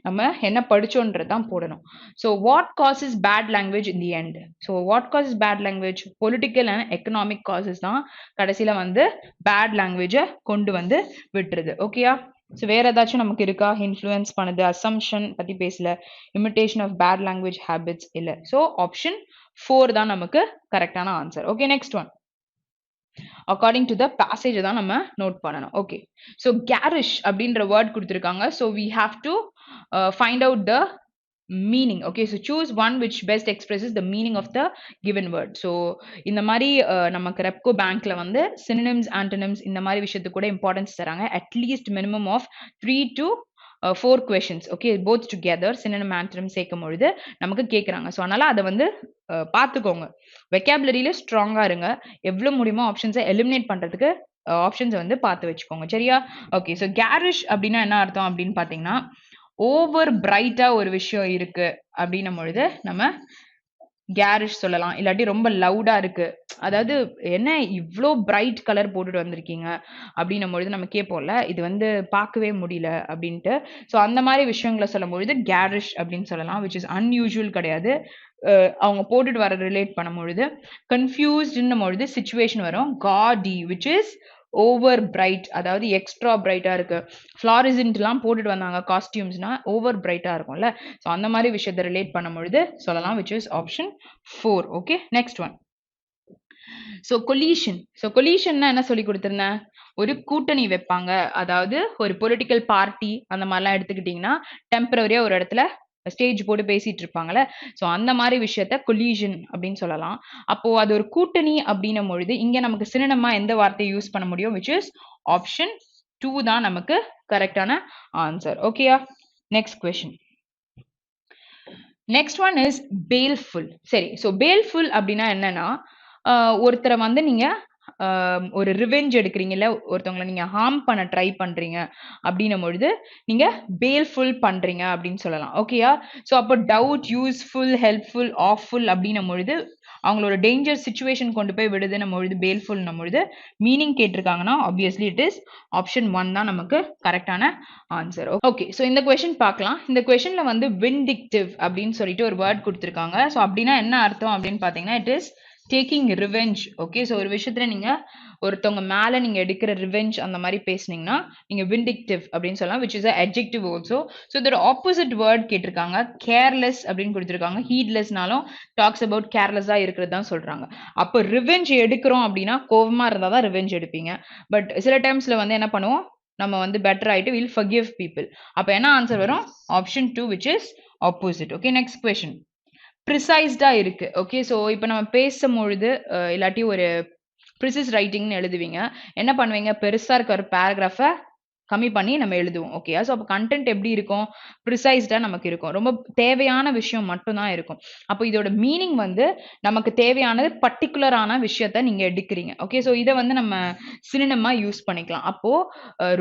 நம்ம என்ன படிச்சோன்றது தான் போடணும். So what causes bad language in the end, so what causes bad language, political and economic causes தான் கடைசியில வந்து பேட் லாங்குவேஜை கொண்டு வந்து விட்டுருது. ஓகேயா, ஸோ வேற ஏதாச்சும் நமக்கு இருக்கா, இன்ஃப்ளூயன்ஸ் பண்ணுது, அசம்ஷன் பத்தி பேசல, imitation of bad language habits இல்லை. ஸோ ஆப்ஷன் 4 தான் நமக்கு கரெக்டான answer. Okay, next one. according to the passage தான் நம்ம நோட் பண்ணணும். ஓகே, ஸோ garish அப்படின்ற வேர்ட் கொடுத்துருக்காங்க. So we have to find out the meaning. okay, so choose one which best expresses the meaning of the given word. so இந்த மாதிரி நமக்கு ரெப்கோ பேங்க்ல வந்து synonyms, antonyms இந்த மாதிரி விஷயத்துக்கு கூட இம்பார்ட்டன்ஸ் தராங்க. at least minimum of 3 to 4 questions. okay, both together synonym, antonym சேர்க்கும் பொழுது நமக்கு கேட்குறாங்க. ஸோ அதனால அதை வந்து பார்த்துக்கோங்க, வெக்காபுலரியில ஸ்ட்ராங்கா இருங்க, எவ்வளவு முடியுமோ ஆப்ஷன்ஸை எலிமினேட் பண்றதுக்கு ஆப்ஷன்ஸை வந்து பார்த்து வச்சுக்கோங்க, சரியா? ஓகே, ஸோ கேரிஷ் அப்படின்னா என்ன அர்த்தம் அப்படின்னு பார்த்தீங்கன்னா, ஓவர் பிரைட்டா ஒரு விஷயம் இருக்கு அப்படின்னும் பொழுது நம்ம கேரிஷ் சொல்லலாம். இல்லாட்டி ரொம்ப லவுடா இருக்கு, அதாவது என்ன இவ்வளோ பிரைட் கலர் போட்டுட்டு வந்திருக்கீங்க அப்படின்னும் பொழுது நம்ம கேட்போம்ல, இது வந்து பார்க்கவே முடியல அப்படின்ட்டு. ஸோ அந்த மாதிரி விஷயங்களை சொல்லும் பொழுது கேரிஷ் அப்படின்னு சொல்லலாம், விச் இஸ் அன்யூஷுவல் கிடையாது. அவங்க போட்டுட்டு வர ரிலேட் பண்ணும் பொழுது கன்ஃபியூஸ்டுன்னும் பொழுது சிச்சுவேஷன் வரும். காடி விச் இஸ் ஓவர் பிரைட், அதாவது எக்ஸ்ட்ரா பிரைட்டா இருக்கு. ஃப்ளாரிசன்ட்லாம் போட்டுட்டு வந்தாங்க காஸ்டியூம்ஸ்னா ஓவர் பிரைட்டா இருக்கும்ல, ஸோ அந்த மாதிரி விஷயத்தை ரிலேட் பண்ணும் பொழுது சொல்லலாம், which is option 4. Okay, next one. So collision. So கொலிஷன்னா என்ன சொல்லி கொடுத்துருந்தேன், ஒரு கூட்டணி வைப்பாங்க, அதாவது ஒரு பொலிட்டிக்கல் பார்ட்டி அந்த மாதிரிலாம் எடுத்துக்கிட்டிங்கன்னா டெம்பரரியா ஒரு இடத்துல ஸ்டேஜ் போட்டு பேசிட்டு இருப்பாங்கல்ல, ஸோ அந்த மாதிரி விஷயத்த கொலிஷன் அப்படின்னு சொல்லலாம். அப்போ அது ஒரு கூட்டணி அப்படின்னும் பொழுது இங்க நமக்கு சினோனிமா எந்த வார்த்தையை யூஸ் பண்ண முடியும், which is ஆப்ஷன் 2 தான் நமக்கு கரெக்டான ஆன்சர். ஓகேயா, next question. Next one is baleful. சரி, ஸோ பேல்ஃபுல் அப்படின்னா என்னன்னா, ஒருத்தரை வந்து நீங்க ஒரு ரிவெஞ்ச் எடுக்கிறீங்கல்ல, ஒருத்தவங்களை நீங்க ஹார்ம் பண்ண ட்ரை பண்றீங்க அப்படின்னும் பொழுது நீங்க பேல்ஃபுல் பண்றீங்க அப்படின்னு சொல்லலாம். ஓகேயா, ஸோ அப்போ டவுட், யூஸ்ஃபுல், ஹெல்ப்ஃபுல், ஆஃப்ஃபுல் அப்படின்னும் பொழுது அவங்களோட டேஞ்சர் சுச்சுவேஷன் கொண்டு போய் விடுதுன்னும் பொழுது பேல்ஃபுல்னும் பொழுது மீனிங் கேட்டிருக்காங்கன்னா ஆப்வியஸ்லி இட் இஸ் ஆப்ஷன் 1 தான் நமக்கு கரெக்டான ஆன்சர். ஓகே, ஸோ இந்த கொஸ்டின் பார்க்கலாம். இந்த கொஸ்டின்ல வந்து விண்டிக்டிவ் அப்படின்னு சொல்லிட்டு ஒரு வேர்ட் கொடுத்துருக்காங்க. ஸோ அப்படின்னா என்ன அர்த்தம் அப்படின்னு பார்த்தீங்கன்னா, it is taking revenge. Okay, so ஒரு விஷயத்துல நீங்க ஒருத்தவங்க மேல நீங்க எடுக்கிற ரிவெஞ்ச் அந்த மாதிரி பேசுனீங்கன்னா நீங்க விண்டிக்டிவ் அப்படின்னு சொல்லலாம், which is a adjective also. So இதோட ஆப்போசிட் வேர்ட் கேட்டிருக்காங்க, கேர்லெஸ் அப்படின்னு கொடுத்துருக்காங்க. ஹீட்லெஸ்னாலும் டாக்ஸ் அபவுட் கேர்லெஸ்ஸா இருக்கிறது தான் சொல்றாங்க. அப்போ ரிவெஞ்ச் எடுக்கிறோம் அப்படின்னா கோவமா இருந்தா தான் ரிவெஞ்ச் எடுப்பீங்க. பட் சில டைம்ஸ்ல வந்து என்ன பண்ணுவோம், நம்ம வந்து பெட்டர் ஆயிட்டு வில் forgive people. அப்போ என்ன ஆன்சர் வரும், option 2 which is opposite. Okay, next question. ப்ரிசைஸ்டா இருக்கு. ஓகே, ஸோ இப்போ நம்ம பேசும்பொழுது இல்லாட்டி ஒரு ப்ரிசைஸ் ரைட்டிங்னு எழுதுவீங்க, என்ன பண்ணுவீங்க, பெருசா இருக்க ஒரு பேராகிராஃபை கம்மி பண்ணி நம்ம எழுதுவோம். ஓகே, ஸோ அப்போ கண்டென்ட் எப்படி இருக்கும், ப்ரிசைஸ்டா நமக்கு இருக்கும், ரொம்ப தேவையான விஷயம் மட்டும்தான் இருக்கும். அப்போ இதோட மீனிங் வந்து நமக்கு தேவையானது பர்டிகுலரான விஷயத்த நீங்க எடுக்கிறீங்க. ஓகே, ஸோ இதை வந்து நம்ம சினோனிமா யூஸ் பண்ணிக்கலாம். அப்போ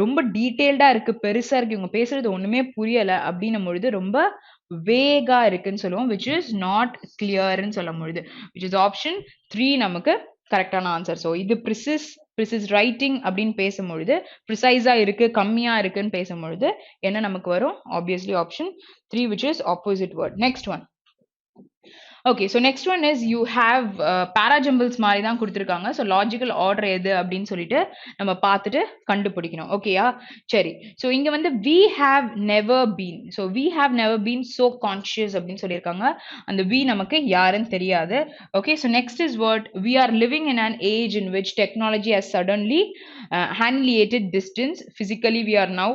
ரொம்ப டீட்டெயில்டா இருக்கு, பெருசா இருக்கு, இவங்க பேசுறது ஒண்ணுமே புரியல அப்படின்னும் பொழுது ரொம்ப வேகா இருக்குன்னு சொல்லுவோம், which is not clearன்னு சொல்லும் பொழுது, which is option 3 நமக்கு கரெக்டான ஆன்சர். ஸோ இது ப்ரிசிஸ் ரைட்டிங் அப்படின்னு பேசும்பொழுது ப்ரிசைஸா இருக்கு, கம்மியா இருக்குன்னு பேசும்பொழுது என்ன நமக்கு வரும், obviously option 3 which is opposite word. Next one. Okay, so next one is you have para jumbles மாதிரி தான் கொடுத்துருக்காங்க. ஸோ லாஜிக்கல் ஆர்டர் எது அப்படின்னு சொல்லிட்டு நம்ம பார்த்துட்டு கண்டுபிடிக்கணும். ஓகேயா, சரி. ஸோ இங்க வந்து we have never been. So we have never been so conscious அப்படின்னு சொல்லியிருக்காங்க. அந்த we நமக்கு யாருன்னு தெரியாது. Okay, so next is what we are living in an age in which technology has suddenly annihilated distance. Physically we are now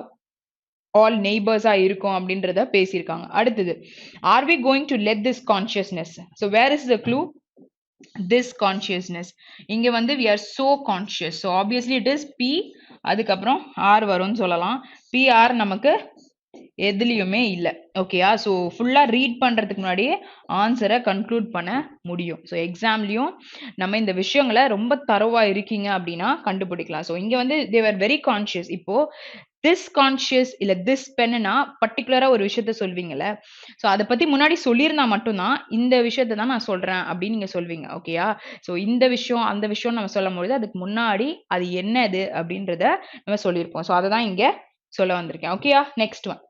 all neighbors-ஆ இருக்கும் அப்படின்றத பேசியிருக்காங்க. அடுத்தது, are we going to let this consciousness? So where is the clue? This consciousness. இங்க வந்து we are so conscious. So obviously it is P, அதுக்கப்புறம் R வரும்னு சொல்லலாம். PR நமக்கு எதுலயுமே இல்லை. ஓகேயா? ஸோ ஃபுல்லாக ரீட் பண்ணுறதுக்கு முன்னாடியே ஆன்சரை கன்க்ளூட் பண்ண முடியும். ஸோ எக்ஸாம்லேயும் நம்ம இந்த விஷயங்களை ரொம்ப தரோவாக இருக்கீங்க அப்படின்னா கண்டுபிடிக்கலாம். ஸோ இங்கே வந்து தேவர் வெரி கான்ஷியஸ். இப்போ திஸ் கான்ஷியஸ் இல்லை திஸ் பென்னுனா பர்டிகுலராக ஒரு விஷயத்த சொல்வீங்கல்ல. ஸோ அதை பற்றி முன்னாடி சொல்லியிருந்தா மட்டும்தான் இந்த விஷயத்தை தான் நான் சொல்கிறேன் அப்படின்னு நீங்கள் சொல்வீங்க. ஓகேயா? ஸோ இந்த விஷயம் அந்த விஷயம் நம்ம சொல்லும் பொழுது அதுக்கு முன்னாடி அது என்னது அப்படின்றத நம்ம சொல்லியிருப்போம். ஸோ அதை தான் இங்கே சொல்ல வந்திருக்கேன். ஓகேயா? Next one.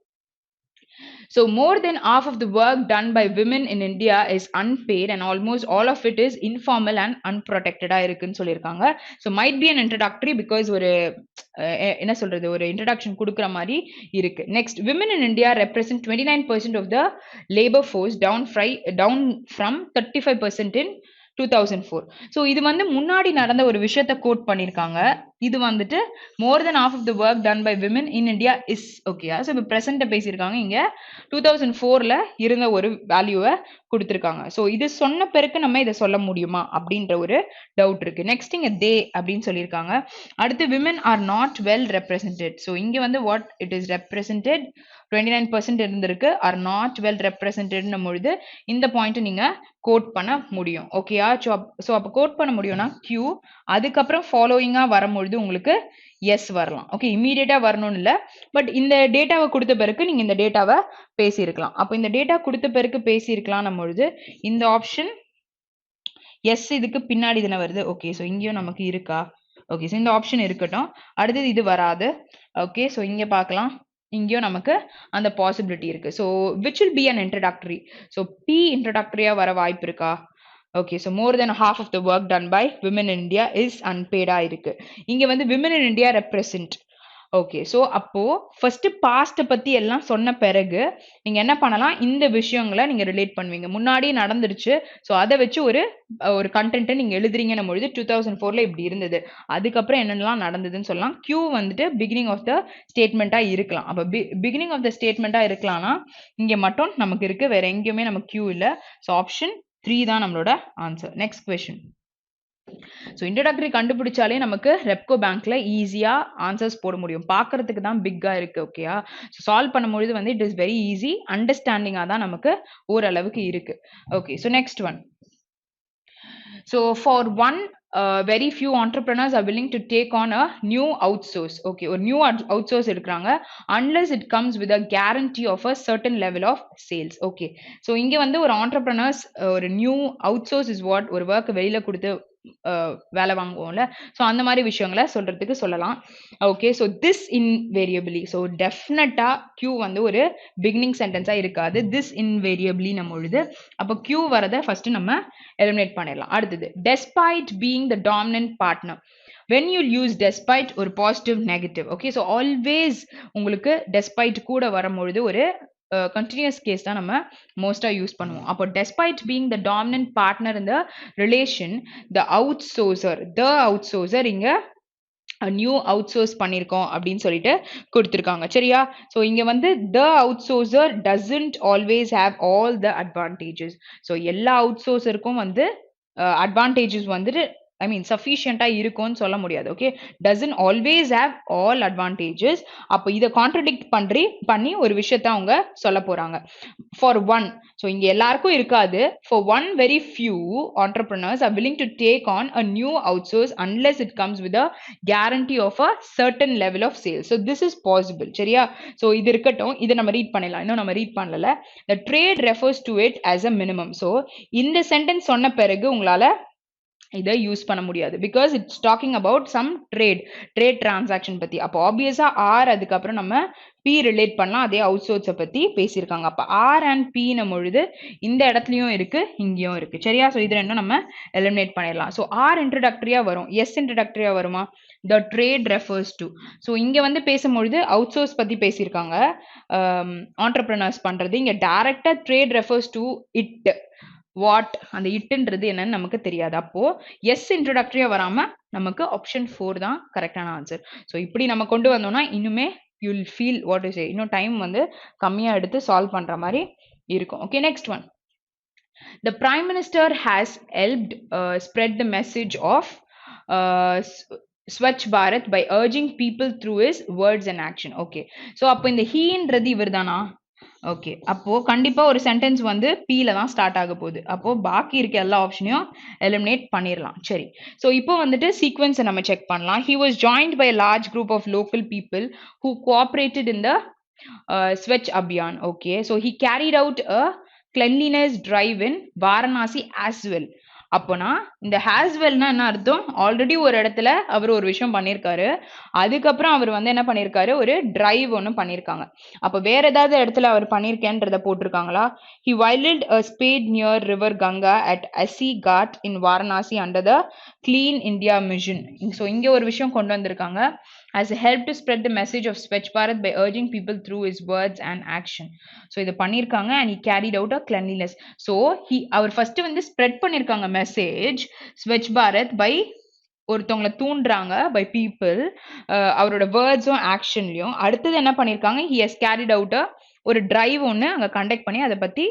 So more than half of the work done by women in India is unpaid and almost all of it is informal and unprotected இருக்குன்னு சொல்லியிருக்காங்க. So might be an introductory because ஒரு என்ன சொல்றது ஒரு introduction கொடுக்குற மாதிரி இருக்கு. Next, women in India represent 29% of the labor force down from 35% in 2004. So இது வந்து முன்னாடி நடந்த ஒரு விஷயத்த கோட் பண்ணியிருக்காங்க. இது வந்துட்டு மோர் then half of the work done by women in India is ஓகேயா? ஸோ இப்போ ப்ரெசென்ட்டை பேசியிருக்காங்க. இங்கே 2004ல் இருந்த ஒரு வேல்யூவை கொடுத்துருக்காங்க. ஸோ இது சொன்ன பிறகு நம்ம இதை சொல்ல முடியுமா அப்படின்ற ஒரு டவுட் இருக்கு. நெக்ஸ்ட் இங்கே தே அப்படின்னு சொல்லியிருக்காங்க. அடுத்து women R not well represented. So இங்கே வந்து வாட் இட் இஸ் ரெப்ரசன்டட் 29% இருந்திருக்கு. ஆர் நாட் வெல் ரெப்ரசன்டட்னும் பொழுது இந்த பாயிண்ட் நீங்க கோட் பண்ண முடியும். ஓகேயா? ஸோ அப்போ கோட் பண்ண முடியும்னா கியூ, அதுக்கப்புறம் ஃபாலோயிங்கா வரும்பொழுது உங்களுக்கு எஸ் வரலாம். ஓகே, இமீடியட்டா வரணும்னு இல்லை. பட் இந்த டேட்டாவை கொடுத்த பிறகு நீங்க இந்த டேட்டாவை பேசியிருக்கலாம். அப்போ இந்த டேட்டா கொடுத்த பிறகு பேசியிருக்கலாம் பொழுது இந்த ஆப்ஷன் எஸ் இதுக்கு பின்னாடி தானே வருது. ஓகே, ஸோ இங்கேயும் நமக்கு இருக்கா? ஓகே, ஸோ இந்த ஆப்ஷன் இருக்கட்டும். அடுத்தது இது வராது. ஓகே, ஸோ இங்கே பார்க்கலாம். இங்கேயும் நமக்கு அந்த பாசிபிலிட்டி இருக்கு. So which will be an introductory. So B இன்ட்ரடக்டரியா வர வாய்ப்பு இருக்கா? Okay, so more then half of the work done by women in India is unpaid இருக்கு. இங்க வந்து women in India represent. Okay, so அப்போ ஃபர்ஸ்ட் பாஸ்ட்டை பத்தி எல்லாம் சொன்ன பிறகு நீங்க என்ன பண்ணலாம், இந்த விஷயங்களை நீங்க ரிலேட் பண்ணுவீங்க. முன்னாடி நடந்துருச்சு, ஸோ அதை வச்சு ஒரு கண்டென்ட்டை நீங்க எழுதுறீங்கன்னும் பொழுது 2004ல இப்படி இருந்தது, அதுக்கப்புறம் என்னென்னலாம் நடந்ததுன்னு சொல்லலாம். கியூ வந்துட்டு பிகினிங் ஆஃப் த ஸ்டேட்மெண்ட்டா இருக்கலாம். அப்போ பிகினிங் ஆஃப் த ஸ்டேட்மெண்ட்டா இருக்கலாம்னா இங்க மட்டும் நமக்கு இருக்கு, வேற எங்கேயுமே நமக்கு கியூ இல்லை. ஸோ ஆப்ஷன் 3 தான் நம்மளோட answer. Next question. So introductory கண்டுபிடிச்சாலே நமக்கு ரெப்கோ பேங்க்ல ஈஸியா ஆன்சர்ஸ் போட முடியும். பார்க்கறதுக்கு தான் பிக்கா இருக்கு. ஓகேயா? ஸோ சால்வ் பண்ணும்பொழுது வந்து இட் இஸ் வெரி ஈஸி, அண்டர்ஸ்டாண்டிங்கா தான் நமக்கு ஓரளவுக்கு இருக்கு. Okay, so next one. So for one, very few entrepreneurs are willing to take on a new outsource. Okay, or new outsource எடுக்கறாங்க unless it comes with a guarantee of a certain level of sales. Okay, so இங்க வந்து ஒரு entrepreneurs ஒரு new outsource is what ஒரு work வெளியில கொடுத்து வேலை வாங்குவோம்ல, so அந்த மாதிரி விஷயங்களை சொல்றதுக்கு சொல்லலாம். Okay, so this invariably, so டெஃபினட்டா கியூ வந்து ஒரு பிகினிங் சென்டென்ஸா இருக்காது. திஸ் இன்வேரியபிளி நம்ம பொழுது அப்போ கியூ வரதை ஃபர்ஸ்ட் நம்ம எலிமினேட் பண்ணிடலாம். அடுத்தது despite being the dominant partner. when you use despite ஒரு positive negative. Okay, so always உங்களுக்கு despite கூட வரும்பொழுது ஒரு continuous case தான் நம்ம மோஸ்டா யூஸ் பண்ணுவோம். அப்போ despite being the dominant partner in the relation, the outsourcer இங்க நியூ அவுட்சோர்ஸ் பண்ணியிருக்கோம் அப்படின்னு சொல்லிட்டு கொடுத்துருக்காங்க. சரியா? ஸோ இங்க வந்து the outsourcer doesn't always have all the advantages. So எல்லா அவுட்சோர்ஸருக்கும் வந்து அட்வான்டேஜஸ் வந்துட்டு சஃபிஷியண்டா இருக்கும்னு சொல்ல முடியாது. Okay, doesn't always have all advantages. அப்போ இதை கான்ட்ரடிக்ட் பண்ணி ஒரு விஷயத்த அவங்க சொல்ல போறாங்க. For one, ஸோ இங்க எல்லாருக்கும் இருக்காது. For one, very few entrepreneurs are willing to take on a new outsource unless it comes with a guarantee of a certain level of sales. So this is possible. சரியா? So இது இருக்கட்டும், இதை நம்ம read பண்ணலாம். இன்னும் நம்ம read பண்ணல. The trade refers to it as a minimum. So இந்த சென்டென்ஸ் சொன்ன பிறகு உங்களால இதை யூஸ் பண்ண முடியாது. Because it's talking about some trade transaction பத்தி. அப்போ ஆப்வியஸா ஆர் அதுக்கப்புறம் நம்ம பி ரிலேட் பண்ணலாம். அதே அவுட் சோர்ஸை பத்தி பேசியிருக்காங்க. அப்போ ஆர் அண்ட் பி நம்ம பொழுது இந்த இடத்துலயும் இருக்கு, இங்கேயும் இருக்கு. சரியா? ஸோ இது ரெண்டும் நம்ம எலிமினேட் பண்ணிடலாம். ஸோ ஆர் இன்ட்ரடக்டரியா வரும், எஸ் இன்ட்ரடக்டரியா வருமா? த ட்ரேட் ரெஃபர்ஸ் டு. ஸோ இங்க வந்து பேசும்பொழுது அவுட் சோர்ஸ் பத்தி பேசியிருக்காங்க, ஆண்டர்பிரினர்ஸ் பண்றது. இங்க டைரக்டா trade refers to it. What அந்த இட்டுன்றது என்னன்னு நமக்கு தெரியாது. அப்போ எஸ் இன்ட்ரோடக்டரியா வராம நமக்கு ஆப்ஷன் 4 தான் கரெக்டான ஆன்சர். ஸோ இப்படி நம்ம கொண்டு வந்தோம்னா இன்னுமே you will feel what is இன்னும் டைம் வந்து கம்மியா எடுத்து சால்வ் பண்ற மாதிரி இருக்கும். Okay, next one. The Prime Minister has helped spread the message of Swachh Bharat by urging people through his words and action. Okay. So அப்போ இந்த ஹீன்றது இவர் தானா? ஓகே. அப்போ கண்டிப்பா ஒரு சென்டென்ஸ் வந்து பீல தான் ஸ்டார்ட் ஆக போகுது. அப்போ பாக்கி இருக்க எல்லா ஆப்ஷனையும் எலிமினேட் பண்ணிடலாம். சரி. ஸோ இப்போ வந்துட்டு சீக்வன்ஸை நம்ம செக் பண்ணலாம். He was joined by a large group of local people who cooperated in the Swachh Abhiyan. Okay. So he carried out a cleanliness drive in Varanasi as well. அப்போனா இந்த ஹேஸ்வெல்னா என்ன அர்த்தம்? ஆல்ரெடி ஒரு இடத்துல அவர் ஒரு விஷயம் பண்ணியிருக்காரு. அதுக்கப்புறம் அவர் வந்து என்ன பண்ணியிருக்காரு? ஒரு டிரைவ் ஒன்று பண்ணியிருக்காங்க. அப்போ வேற ஏதாவது இடத்துல அவர் பண்ணியிருக்கேன்றத போட்டிருக்காங்களா? He wielded a spade near river Ganga at Asi Ghat in Varanasi under the Clean India Mission. So இங்கே ஒரு விஷயம் கொண்டு வந்திருக்காங்க. As a help to spread the message of Swachh Bharat by urging people through his words and action. So இதை பண்ணியிருக்காங்க and he carried out a cleanliness. So அவர் first வந்து spread பண்ணியிருக்காங்க மெசேஜ் ஸ்வச் பாரத் பை ஒருத்தவங்களை தூண்டுறாங்க பை பீப்புள் அவரோட வேர்ட்ஸும் ஆக்ஷன்லையும். அடுத்தது என்ன பண்ணியிருக்காங்க? ஹி ஹஸ் கேரிட் அவுட் ஒரு டிரைவ் ஒன்று அங்கே கண்டக்ட் பண்ணி அதை பற்றி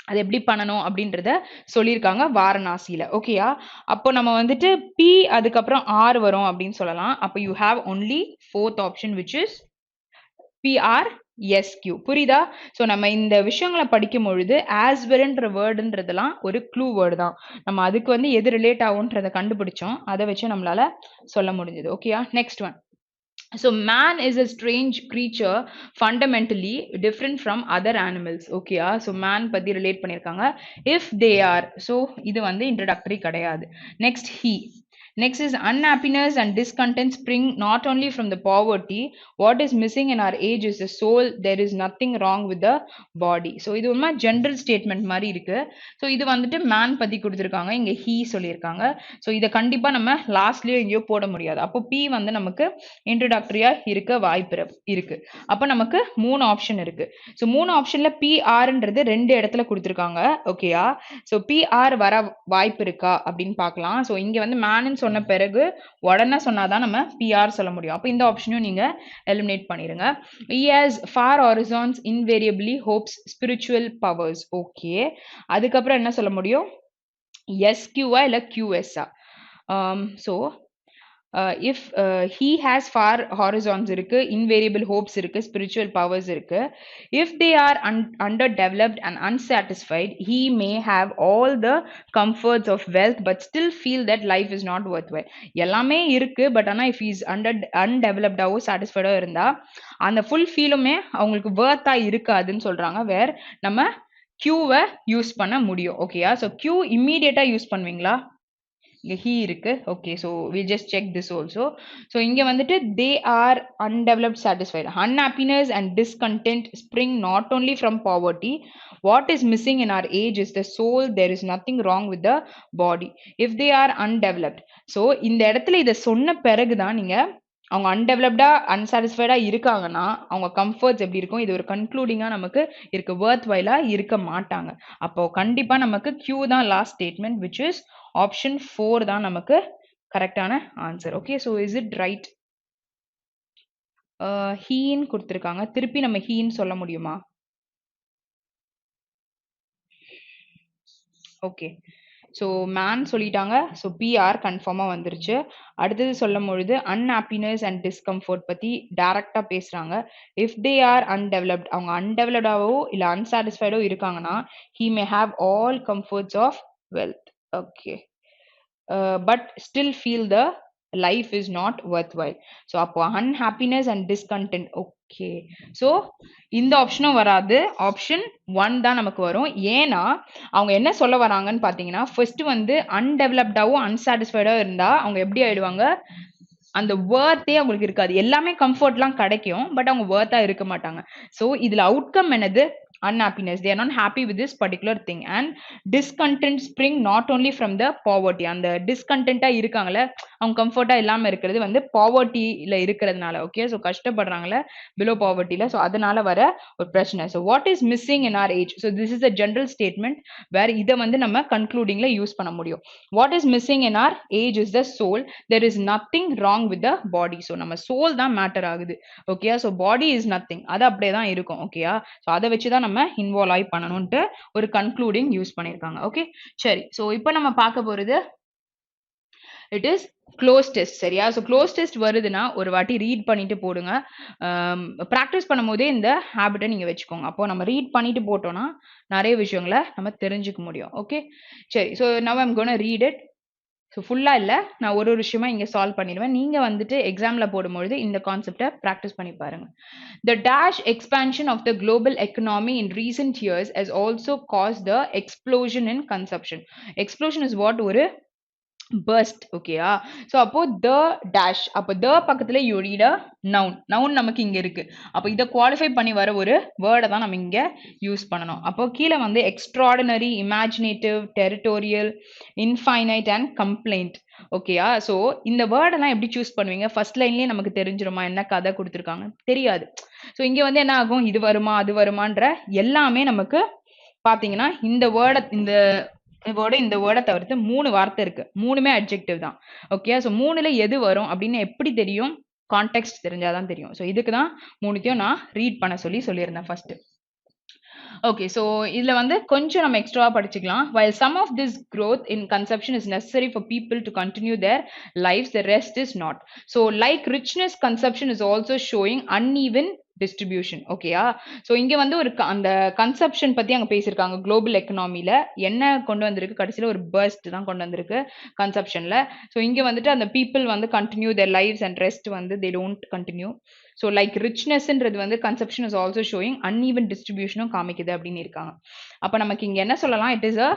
அது எப்படி பண்ணணும் அப்படின்றத சொல்லியிருக்காங்க வாரணாசியில. ஓகேயா? அப்போ நம்ம வந்துட்டு பி அதுக்கப்புறம் ஆர் வரும் அப்படின்னு சொல்லலாம். அப்போ you have only fourth option which is P R S Q. புரியுதா? ஸோ நம்ம இந்த விஷயங்களை படிக்கும் பொழுது ஆஸ் வெல்ன்ற வேர்டுன்றதெல்லாம் ஒரு க்ளூ வேர்டு தான். நம்ம அதுக்கு வந்து எது ரிலேட் ஆகுன்றதை கண்டுபிடிச்சோம். அதை வச்சு நம்மளால சொல்ல முடிஞ்சது. ஓகேயா? Next one. So man is a strange creature fundamentally different from other animals. Okay, so man பத்தி relate பண்ணிருக்காங்க. If they are, so இது வந்து introductory கிடையாது. Next he. Next is unhappiness and discontent spring not only from the poverty. What is missing in our age is the soul. There is nothing wrong with the body. So இது உண்மை general statement மாதிரி இருக்கு. So இது வந்துட்டு man பற்றி கொடுத்துருக்காங்க. இங்கே he சொல்லியிருக்காங்க. ஸோ இதை கண்டிப்பாக நம்ம லாஸ்ட்லேயோ எங்கேயோ போட முடியாது. அப்போ பி வந்து நமக்கு இன்ட்ரோடக்டரியாக இருக்க வாய்ப்பு இருக்கு. அப்போ நமக்கு 3 ஆப்ஷன் இருக்கு. ஸோ 3 ஆப்ஷனில் பிஆர்ன்றது 2 இடத்துல கொடுத்துருக்காங்க. ஓகேயா? ஸோ பிஆர் வர வாய்ப்பு இருக்கா அப்படின்னு பார்க்கலாம். ஸோ இங்கே வந்து மேனுன்னு சொன்ன பிறகு உடனே சொன்னாதான் நம்ம பிஆர் சொல்ல முடியும். அப்போ இந்த ஆப்ஷனையும் நீங்க எலிமினேட் பண்ணிருங்க. He has far horizons invariably hopes spiritual powers. Okay. அதுக்கப்புறம் என்ன சொல்ல முடியும்? எஸ்கியூவா இல்ல கியூஎஸ்ஆ? So if he has far horizons இருக்கு, invariable hopes இருக்கு, spiritual powers இருக்கு. If they are underdeveloped and unsatisfied, he may have all the comforts of wealth but still feel that life is not worthwhile. எல்லாமே இருக்கு, but ஆனால் if he is undevelopedஆவோ சாட்டிஸ்ஃபைடோ இருந்தா அந்த full ஃபீலுமே அவங்களுக்கு வேர்த்தா இருக்காதுன்னு சொல்றாங்க. வேர் நம்ம கியூவை யூஸ் பண்ண முடியும். ஓகேயா? ஸோ கியூ இம்மீடியட்டா யூஸ் பண்ணுவீங்களா? he இருக்கு. Okay. So we just check this also. So இங்க வந்துட்டு they are undeveloped satisfied. Unhappiness and discontent spring not only from poverty. What is missing in our age is the soul. There is nothing wrong with the body. If they are undeveloped. So இந்த இடத்துல இதை சொன்ன பிறகுதான் நீங்க அவங்க அன்டெவலப்டா அன்சாட்டிஸ்ஃபைடா இருக்காங்கன்னா அவங்க comforts எப்படி இருக்கும்? இது ஒரு கன்க்ளூடிங்கா நமக்கு இருக்கு. வர்த் வைலா இருக்க மாட்டாங்க. அப்போ கண்டிப்பா நமக்கு கியூ தான் last statement which is option 4 தான் நமக்கு கரெக்டான answer. Okay. So is it right? ஹீன்னு கொடுத்துருக்காங்க. திருப்பி நம்ம ஹீன்னு சொல்ல முடியுமா? ஓகே. ஸோ மேன் சொல்லிட்டாங்க. ஸோ பிஆர் கன்ஃபார்மாக வந்துருச்சு. அடுத்தது சொல்லும் பொழுது அன்ஹாப்பினஸ் அண்ட் டிஸ்கம்ஃபர்ட் பற்றி டைரக்டாக பேசுகிறாங்க. இஃப் தே ஆர் அன்டெவலப்ட், அவங்க அன்டெவலப்டாவோ இல்லை அன்சாட்டிஸ்ஃபைடோ இருக்காங்கன்னா he may have all comforts of wealth. Okay. But still feel the life is not worthwhile. So அப்போ unhappiness and discontent. Okay. So இந்த ஆப்ஷனும் வராது. ஆப்ஷன் 1 தான் நமக்கு வரும். ஏன்னா அவங்க என்ன சொல்ல வராங்கன்னு பார்த்தீங்கன்னா ஃபர்ஸ்ட் வந்து அன்டெவலப்டாவும் அன்சாட்டிஸ்ஃபைடாகவும் இருந்தா அவங்க எப்படி ஆயிடுவாங்க? அந்த வேர்த்தே அவங்களுக்கு இருக்காது. எல்லாமே கம்ஃபர்ட்லாம் கிடைக்கும், பட் அவங்க வேர்த்தா இருக்க மாட்டாங்க. ஸோ இதுல அவுட்கம் என்னது? unhappiness. They are not happy with this particular thing. And discontent spring not only from the poverty. அந்த டிஸ்கண்டென்ட்டா இருக்காங்கல்ல, அவங்க கம்ஃபர்ட்டா இல்லாம இருக்கிறது வந்து பாவர்ட்டியில இருக்கிறதுனால. ஓகே. ஸோ கஷ்டப்படுறாங்கல்ல பிலோ பாவர்ட்டியில. ஸோ அதனால வர ஒரு பிரச்சனை. So what is missing in our age? So this is a general statement where இதை வந்து நம்ம கன்க்ளூடிங்ல யூஸ் பண்ண முடியும். What is missing in our age is the soul. There is nothing wrong with the body. So நம்ம soul தான் matter ஆகுது. Okay. So body is nothing, அது அப்படியே தான் இருக்கும். ஓகேயா? ஸோ அதை வச்சு தான் நம்ம இன்வால்வ் ஆகி பண்ணணும்ட்டு ஒரு கன்க்ளூடிங் யூஸ் பண்ணியிருக்காங்க. ஓகே. சரி. ஸோ இப்போ நம்ம பார்க்க போறது இட் இஸ் க்ளோஸ் டெஸ்ட் சரியா. ஸோ க்ளோஸ் டெஸ்ட் வருதுன்னா ஒரு வாட்டி ரீட் பண்ணிட்டு போடுங்க. ப்ராக்டிஸ் பண்ணும்போதே இந்த ஹேபிட்டை நீங்கள் வச்சுக்கோங்க. அப்போ நம்ம ரீட் பண்ணிட்டு போட்டோம்னா நிறைய விஷயங்களை நம்ம தெரிஞ்சுக்க முடியும். ஓகே சரி. So now I'm gonna read it. So ஃபுல்லாக இல்லை, நான் ஒரு விஷயமா இங்கே சால்வ் பண்ணிடுவேன். நீங்கள் வந்துட்டு எக்ஸாமில் போடும்பொழுது இந்த கான்செப்டை ப்ராக்டிஸ் பண்ணி பாருங்கள். The dash expansion of the global economy in recent years has also caused the explosion in consumption. Explosion is what? ஒரு burst. ஓகேயா. ஸோ அப்போ the dash, அப்போ the பக்கத்தில் you read a noun. noun நமக்கு இங்கே இருக்கு. அப்போ இதை குவாலிஃபை பண்ணி வர ஒரு வேர்டை தான் நம்ம இங்கே யூஸ் பண்ணணும். அப்போ கீழே வந்து extraordinary, imaginative, territorial, infinite and complaint. ஓகேயா. ஸோ இந்த வேர்டெல்லாம் எப்படி சூஸ் பண்ணுவீங்க? ஃபர்ஸ்ட் லைன்லேயே நமக்கு தெரிஞ்சிருமா என்ன கதை கொடுத்துருக்காங்க? தெரியாது. ஸோ இங்கே வந்து என்ன ஆகும்? இது வருமா அது வருமான்ற எல்லாமே நமக்கு பார்த்தீங்கன்னா இந்த வேர்டை தவிர்த்து 3 வார்த்தை இருக்கு. 3மே அட்ஜெக்டிவ் தான். ஓகே. ஸோ 3ல எது வரும் அப்படின்னு எப்படி தெரியும்? கான்டெக்ஸ்ட் தெரிஞ்சாதான் தெரியும். ஸோ இதுக்கு தான் 3த்தையும் நான் ரீட் பண்ண சொல்லியிருந்தேன் ஃபர்ஸ்ட். ஓகே. ஸோ இதில் வந்து கொஞ்சம் நம்ம எக்ஸ்ட்ரா படிச்சுக்கலாம். While some of this growth in consumption is necessary for people to continue their lives, the rest is not. So like richness, consumption is also showing uneven distribution. ஓகேயா. So இங்கே வந்து ஒரு அந்த கன்சப்ஷன் பற்றி அங்கே பேசியிருக்காங்க. Global எக்கனாமியில் என்ன கொண்டு வந்திருக்கு? கடைசியில் ஒரு பர்ஸ்ட் தான் கொண்டு வந்திருக்கு கன்சப்ஷனில். ஸோ இங்கே வந்துட்டு அந்த பீப்புள் வந்து continue their lives and rest வந்து they don't continue. So like ரிச்னஸ்ன்றது வந்து consumption is also showing uneven டிஸ்ட்ரிபியூஷனும் காமிக்குது அப்படின்னு இருக்காங்க. அப்போ நமக்கு இங்கே என்ன சொல்லலாம்? It is a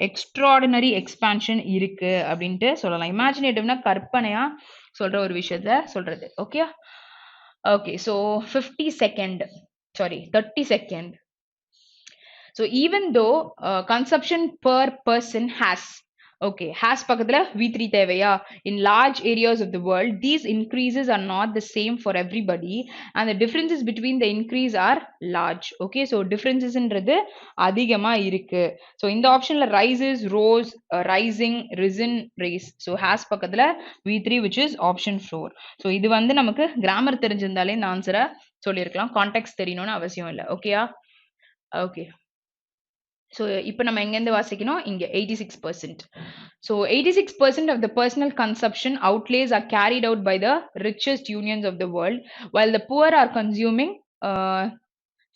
extraordinary expansion இருக்கு அப்படின்ட்டு சொல்லலாம். இமேஜினேட்டிவ்னா கற்பனையா சொல்ற ஒரு விஷயத்த சொல்றது. Okay okay. So 30 second. So even though consumption per person has, okay, has பக்கத்துல V3 தேவையா? In large areas of the world, these increases are not the same for everybody and the differences between the increase are large. Okay, so differences ன்றது அதிகமா இருக்கு. So இந்த ஆப்ஷன்ல rises, rose, rising, risen, raise. So has பக்கத்துல V3 which is option 4. So இது வந்து நமக்கு grammar தெரிஞ்சிருந்தாலே இந்த ஆன்சரை சொல்லியிருக்கலாம். கான்டெக்ஸ்ட் தெரியணும்னு அவசியம் இல்லை. ஓகேயா. ஓகே. ஸோ இப்போ நம்ம எங்கேருந்து வாசிக்கணும்? இங்கே 86%. So 86% of the personal consumption outlays are carried out by the richest unions of the world, while the poor are consuming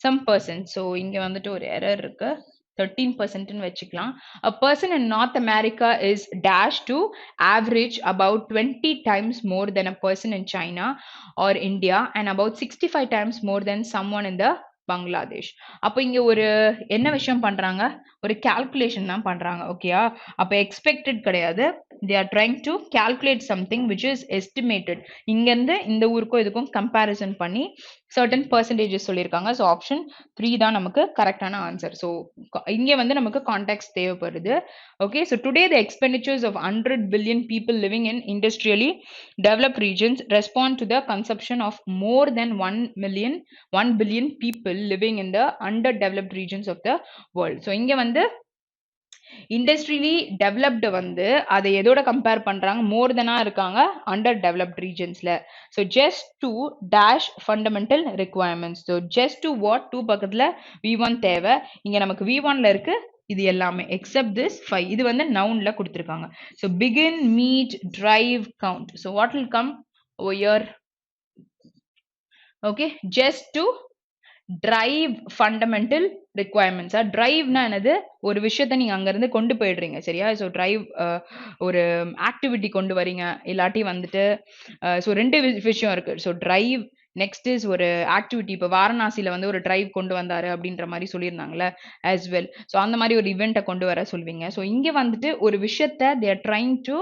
some percent. So இங்கே வந்துட்டு ஒரு எரர் இருக்கு. 13% வச்சுக்கலாம். A person in North America is dash to average about 20 times more than a person in China or India and about 65 times more than someone in the Bangladesh. அப்போ இங்க ஒரு என்ன விஷயம் பண்றாங்க? ஒரு கால்குலேஷன் தான் பண்றாங்க. ஓகேயா. அப்போ எக்ஸ்பெக்டட் கிடையாது. they are trying to calculate something which is estimated. இங்கேருந்து இந்த ஊருக்கும் இதுக்கும் கம்பேரிசன் பண்ணி certain percentages சொல்லியிருக்காங்க. ஸோ ஆப்ஷன் 3 தான் நமக்கு கரெக்டான ஆன்சர். ஸோ இங்கே வந்து நமக்கு கான்டெக்ஸ்ட் தேவைப்படுது. Okay. So today the expenditures of 100 billion people living in industrially developed regions respond to the consumption of more than 1 billion people living in the underdeveloped regions of the world. So இங்கே வந்து industrially developed வந்து அதை எதோட compare பண்றாங்க? More தெனா இருக்காங்க underdeveloped ரீஜன்ஸ்ல. So just to dash fundamental requirements. So just to what? 2 பக்கத்துல V1 தேவை. இங்க நமக்கு V1ல இருக்கு இது எல்லாமே எக்ஸப்ட் திஸ் 5. இது வந்து நவுன்ல கொடுத்துருக்காங்க. So begin, meet, drive, count. So what will come over here? Okay. Just to drive fundamental requirements. டிரைவ்னா என்னது? ஒரு விஷயத்த நீங்க அங்கிருந்து கொண்டு போயிடுறீங்க சரியா. ஸோ டிரைவ் ஒரு ஆக்டிவிட்டி கொண்டு வரீங்க, இல்லாட்டி வந்துட்டு ஸோ 2 விஷயம் இருக்கு. ஸோ டிரைவ் நெக்ஸ்ட் இஸ் ஒரு ஆக்டிவிட்டி. இப்போ வாரணாசியில வந்து ஒரு டிரைவ் கொண்டு வந்தாரு அப்படின்ற மாதிரி சொல்லியிருந்தாங்கல்ல as well. ஸோ அந்த மாதிரி ஒரு இவெண்ட்டை கொண்டு வர சொல்வீங்க. ஸோ இங்க வந்துட்டு ஒரு விஷயத்த they are trying to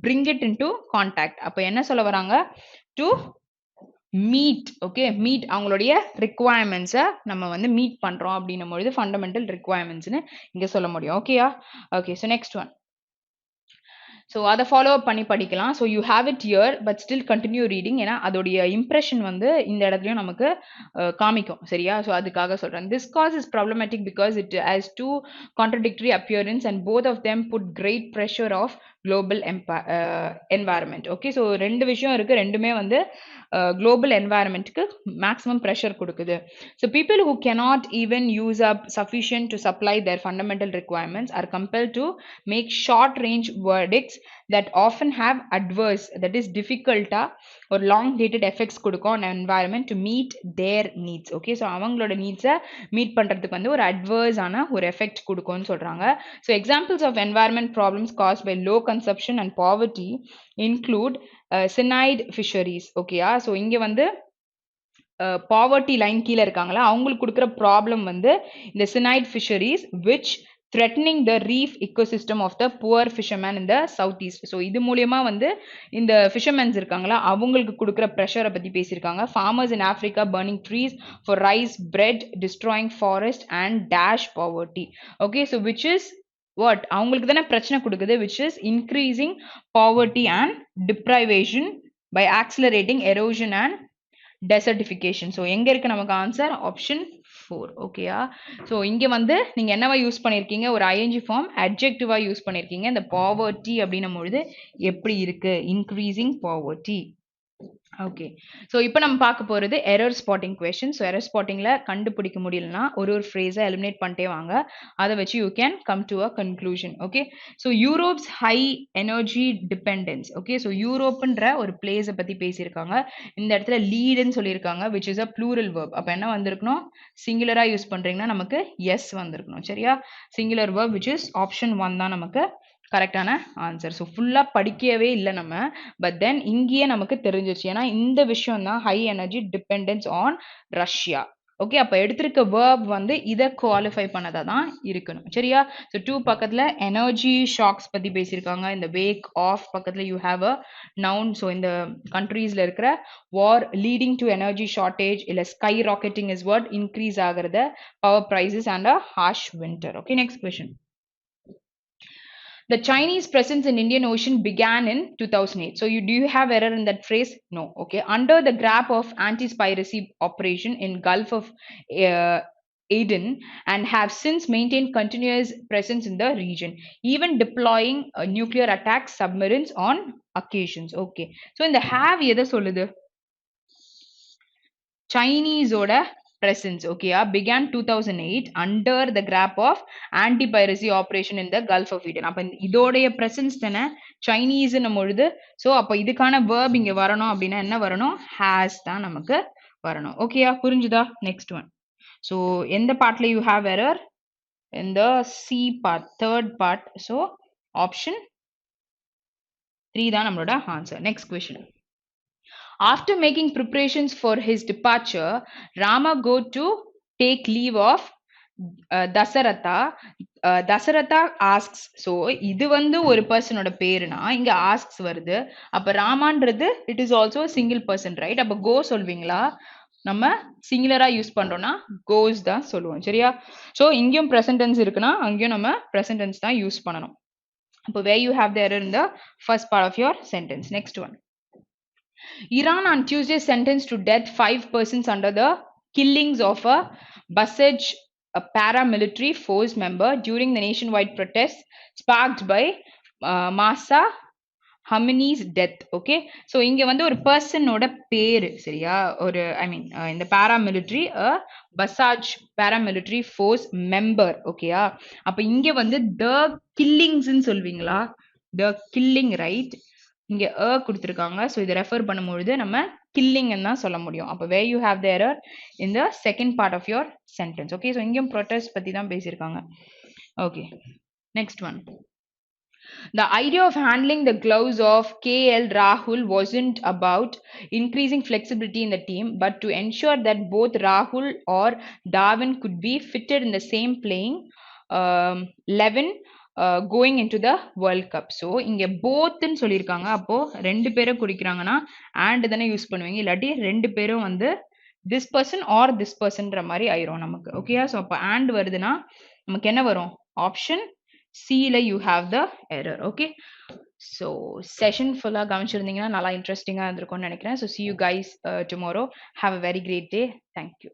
bring it into contact. அப்போ என்ன சொல்ல வராங்க? to meet. ஓகே. மீட் அவங்களுடைய ரிக்வயர்மெண்ட்ஸை நம்ம வந்து மீட் பண்றோம் அப்படின்னும் பொழுது ஃபண்டமெண்டல் ரிக்வயர்மெண்ட்ஸ்னு இங்க சொல்ல முடியும். ஓகேயா. Okay. So next one. So அதை ஃபாலோ அப் பண்ணி படிக்கலாம். So you have it here but still continue reading. ஏன்னா அதோடைய இம்ப்ரெஷன் வந்து இந்த இடத்துலையும் நமக்கு காமிக்கும் சரியா. ஸோ அதுக்காக சொல்கிறேன். This cause is problematic because it has 2 contradictory appearance and both of them put great pressure of global environment. Okay. So 2 விஷயம் இருக்குது. ரெண்டுமே வந்து global environment க்கு maximum pressure கொடுக்குது. So people who cannot even use up sufficient to supply their fundamental requirements are compelled to make short range verdicts that often have adverse, that is difficult or long dated effects கொடுக்கும் on environment to meet their needs. Okay, so அவங்களோட needs meet பண்றதுக்கு வந்து ஒரு adverse ஆன ஒரு effect கொடுக்கும்னு சொல்றாங்க. So examples of environment problems caused by low consumption and poverty include cyanide fisheries. Okay, so இங்க வந்து பாவர்ட்டி லைன் கீழே இருக்காங்களா அவங்களுக்கு கொடுக்குற ப்ராப்ளம் வந்து இந்த cyanide fisheries which threatening the reef ecosystem of the poor fishermen in the southeast. So இது மூலியமா வந்து இந்த ஃபிஷர்மென்ஸ் இருக்காங்களா அவங்களுக்கு கொடுக்குற ப்ரெஷரை பற்றி பேசியிருக்காங்க. farmers in Africa burning trees for rice, bread, destroying forest and dash poverty. Okay, so which is what அவங்களுக்கு தானே பிரச்சனை கொடுக்குது, which is increasing poverty and deprivation by accelerating erosion and desertification. So எங்க இருக்கு நமக்கு ஆன்சர் ஆப்ஷன் 4. ஓகேயா, so இங்க வந்து நீங்க என்னவா யூஸ் பண்ணிருக்கீங்க, ஒரு ஐஎன்ஜி ஃபார்ம் அட்ஜெக்டிவா யூஸ் பண்ணிருக்கீங்க. இந்த பாவர்ட்டி அப்படின்னும் பொழுது எப்படி இருக்கு, இன்க்ரீசிங் பாவர்ட்டி. ஓகே, ஸோ இப்போ நம்ம பார்க்க போகிறது error spotting question. So error ஸ்பாட்டிங்கில் கண்டுபிடிக்க முடியலனா ஒரு ஃப்ரேஸை எலிமினேட் பண்ணிட்டே வாங்க, அதை வச்சு you can come to a conclusion. Okay, so Europe's high energy dependence. Okay, so யூரோப்புன்ற ஒரு பிளேஸை பற்றி பேசியிருக்காங்க. இந்த இடத்துல லீடுன்னு சொல்லியிருக்காங்க which is a plural verb. அப்போ என்ன வந்திருக்கணும், சிங்குலராக யூஸ் பண்ணுறீங்கன்னா நமக்கு எஸ் வந்திருக்கணும். சரியா, singular verb which is option 1 தான் நமக்கு கரெக்டான ஆன்சர். ஸோ ஃபுல்லாக படிக்கவே இல்லை நம்ம, பட் தென் இங்கேயே நமக்கு தெரிஞ்சிச்சு. ஏன்னா இந்த விஷயம் தான் high energy dependence on Russia. Okay, அப்போ எடுத்திருக்க வேர்ப் வந்து இதை குவாலிஃபை பண்ணதா தான் இருக்கணும். சரியா, ஸோ 2 பக்கத்தில் எனர்ஜி ஷாக்ஸ் பற்றி பேசியிருக்காங்க. இந்த வேக் ஆஃப் பக்கத்தில் you have a noun. So இந்த கண்ட்ரீஸில் இருக்கிற war leading to energy shortage இல்லை skyrocketing is what increase ஆகிறத power prices and a harsh winter. Okay, next question. The Chinese presence in Indian Ocean began in 2008. So do you have error in that phrase? No. Okay. Under the grab of anti-piracy operation in Gulf of Aden and have since maintained continuous presence in the region, even deploying nuclear attack submarines on occasions. Okay. So in the have எதை சொல்லுது, Chinese-ஓட presence, okay, began 2008 under the grab of anti-piracy operation in the Gulf of Aden. அப்ப இதோடைய presence தானே Chinese நம்ம பொழுது. So அப்போ இதுக்கான verb இங்க வரணும் அப்படின்னா என்ன வரணும், has தான் நமக்கு வரணும். ஓகேயா, புரிஞ்சுதா? Next one. ஸோ எந்த பார்ட்ல யூ ஹாவ் எரர், இந்த C part, third part. So option 3 தான் நம்மளோட answer. Next question. After making preparations for his departure, Rama go to take leave of Dasaratha. Dasaratha asks. So இது வந்து ஒரு பர்சனோட பேருனா இங்க asks வருது. அப்ப ராமான்றது it is also a single person, right? அப்ப go சொல்வீங்களா, நம்ம சிங்குலரா யூஸ் பண்றோம்னா goes தான் சொல்லுவோம். சரியா, ஸோ இங்கேயும் present tense இருக்குன்னா அங்கேயும் நம்ம present tense தான் யூஸ் பண்ணணும். அப்போ where you have the error in the first part of your sentence. Next one. Iran on Tuesday sentenced to death 5 persons under the killings of a Basij, a paramilitary force member during the nationwide protests sparked by Masa Amini's death. Okay, so இங்க வந்து ஒரு பர்சனோட பேரு, சரியா, ஒரு ஐ மீன் இந்த paramilitary passage paramilitary force member. ஓகேயா, அப்ப இங்க வந்து the killings ன்னு சொல்வீங்களா, the killing, right? இங்க கொடுத்திருக்காங்க. ஸோ இதை ரெஃபர் பண்ணும்பொழுது நம்ம killing தான் சொல்ல முடியும். அப்போ where you have the error in the second part of your sentence. Okay, so இங்கேயும் protest பத்தி தான் பேசியிருக்காங்க. Okay, next one. The idea of handling the gloves of KL Rahul wasn't about increasing flexibility in the team, but to ensure that both Rahul or Darwin could be fitted in the same playing 11 going into the World Cup. So இங்கே போத்துன்னு சொல்லியிருக்காங்க. அப்போ 2 பேரை குறிக்கிறாங்கன்னா and தானே use பண்ணுவீங்க, இல்லாட்டி 2 பேரும் வந்து this person or this personன்ற மாதிரி ஆயிரும் நமக்கு. ஓகேயா, ஸோ அப்போ and வருதுன்னா நமக்கு என்ன வரும், ஆப்ஷன் சில you have the error. Okay, so session ஃபுல்லாக கவனிச்சிருந்தீங்கன்னா நல்லா இன்ட்ரெஸ்டிங்காக இருந்திருக்கும்னு நினைக்கிறேன். So see you guys tomorrow. Have a very great day. Thank you.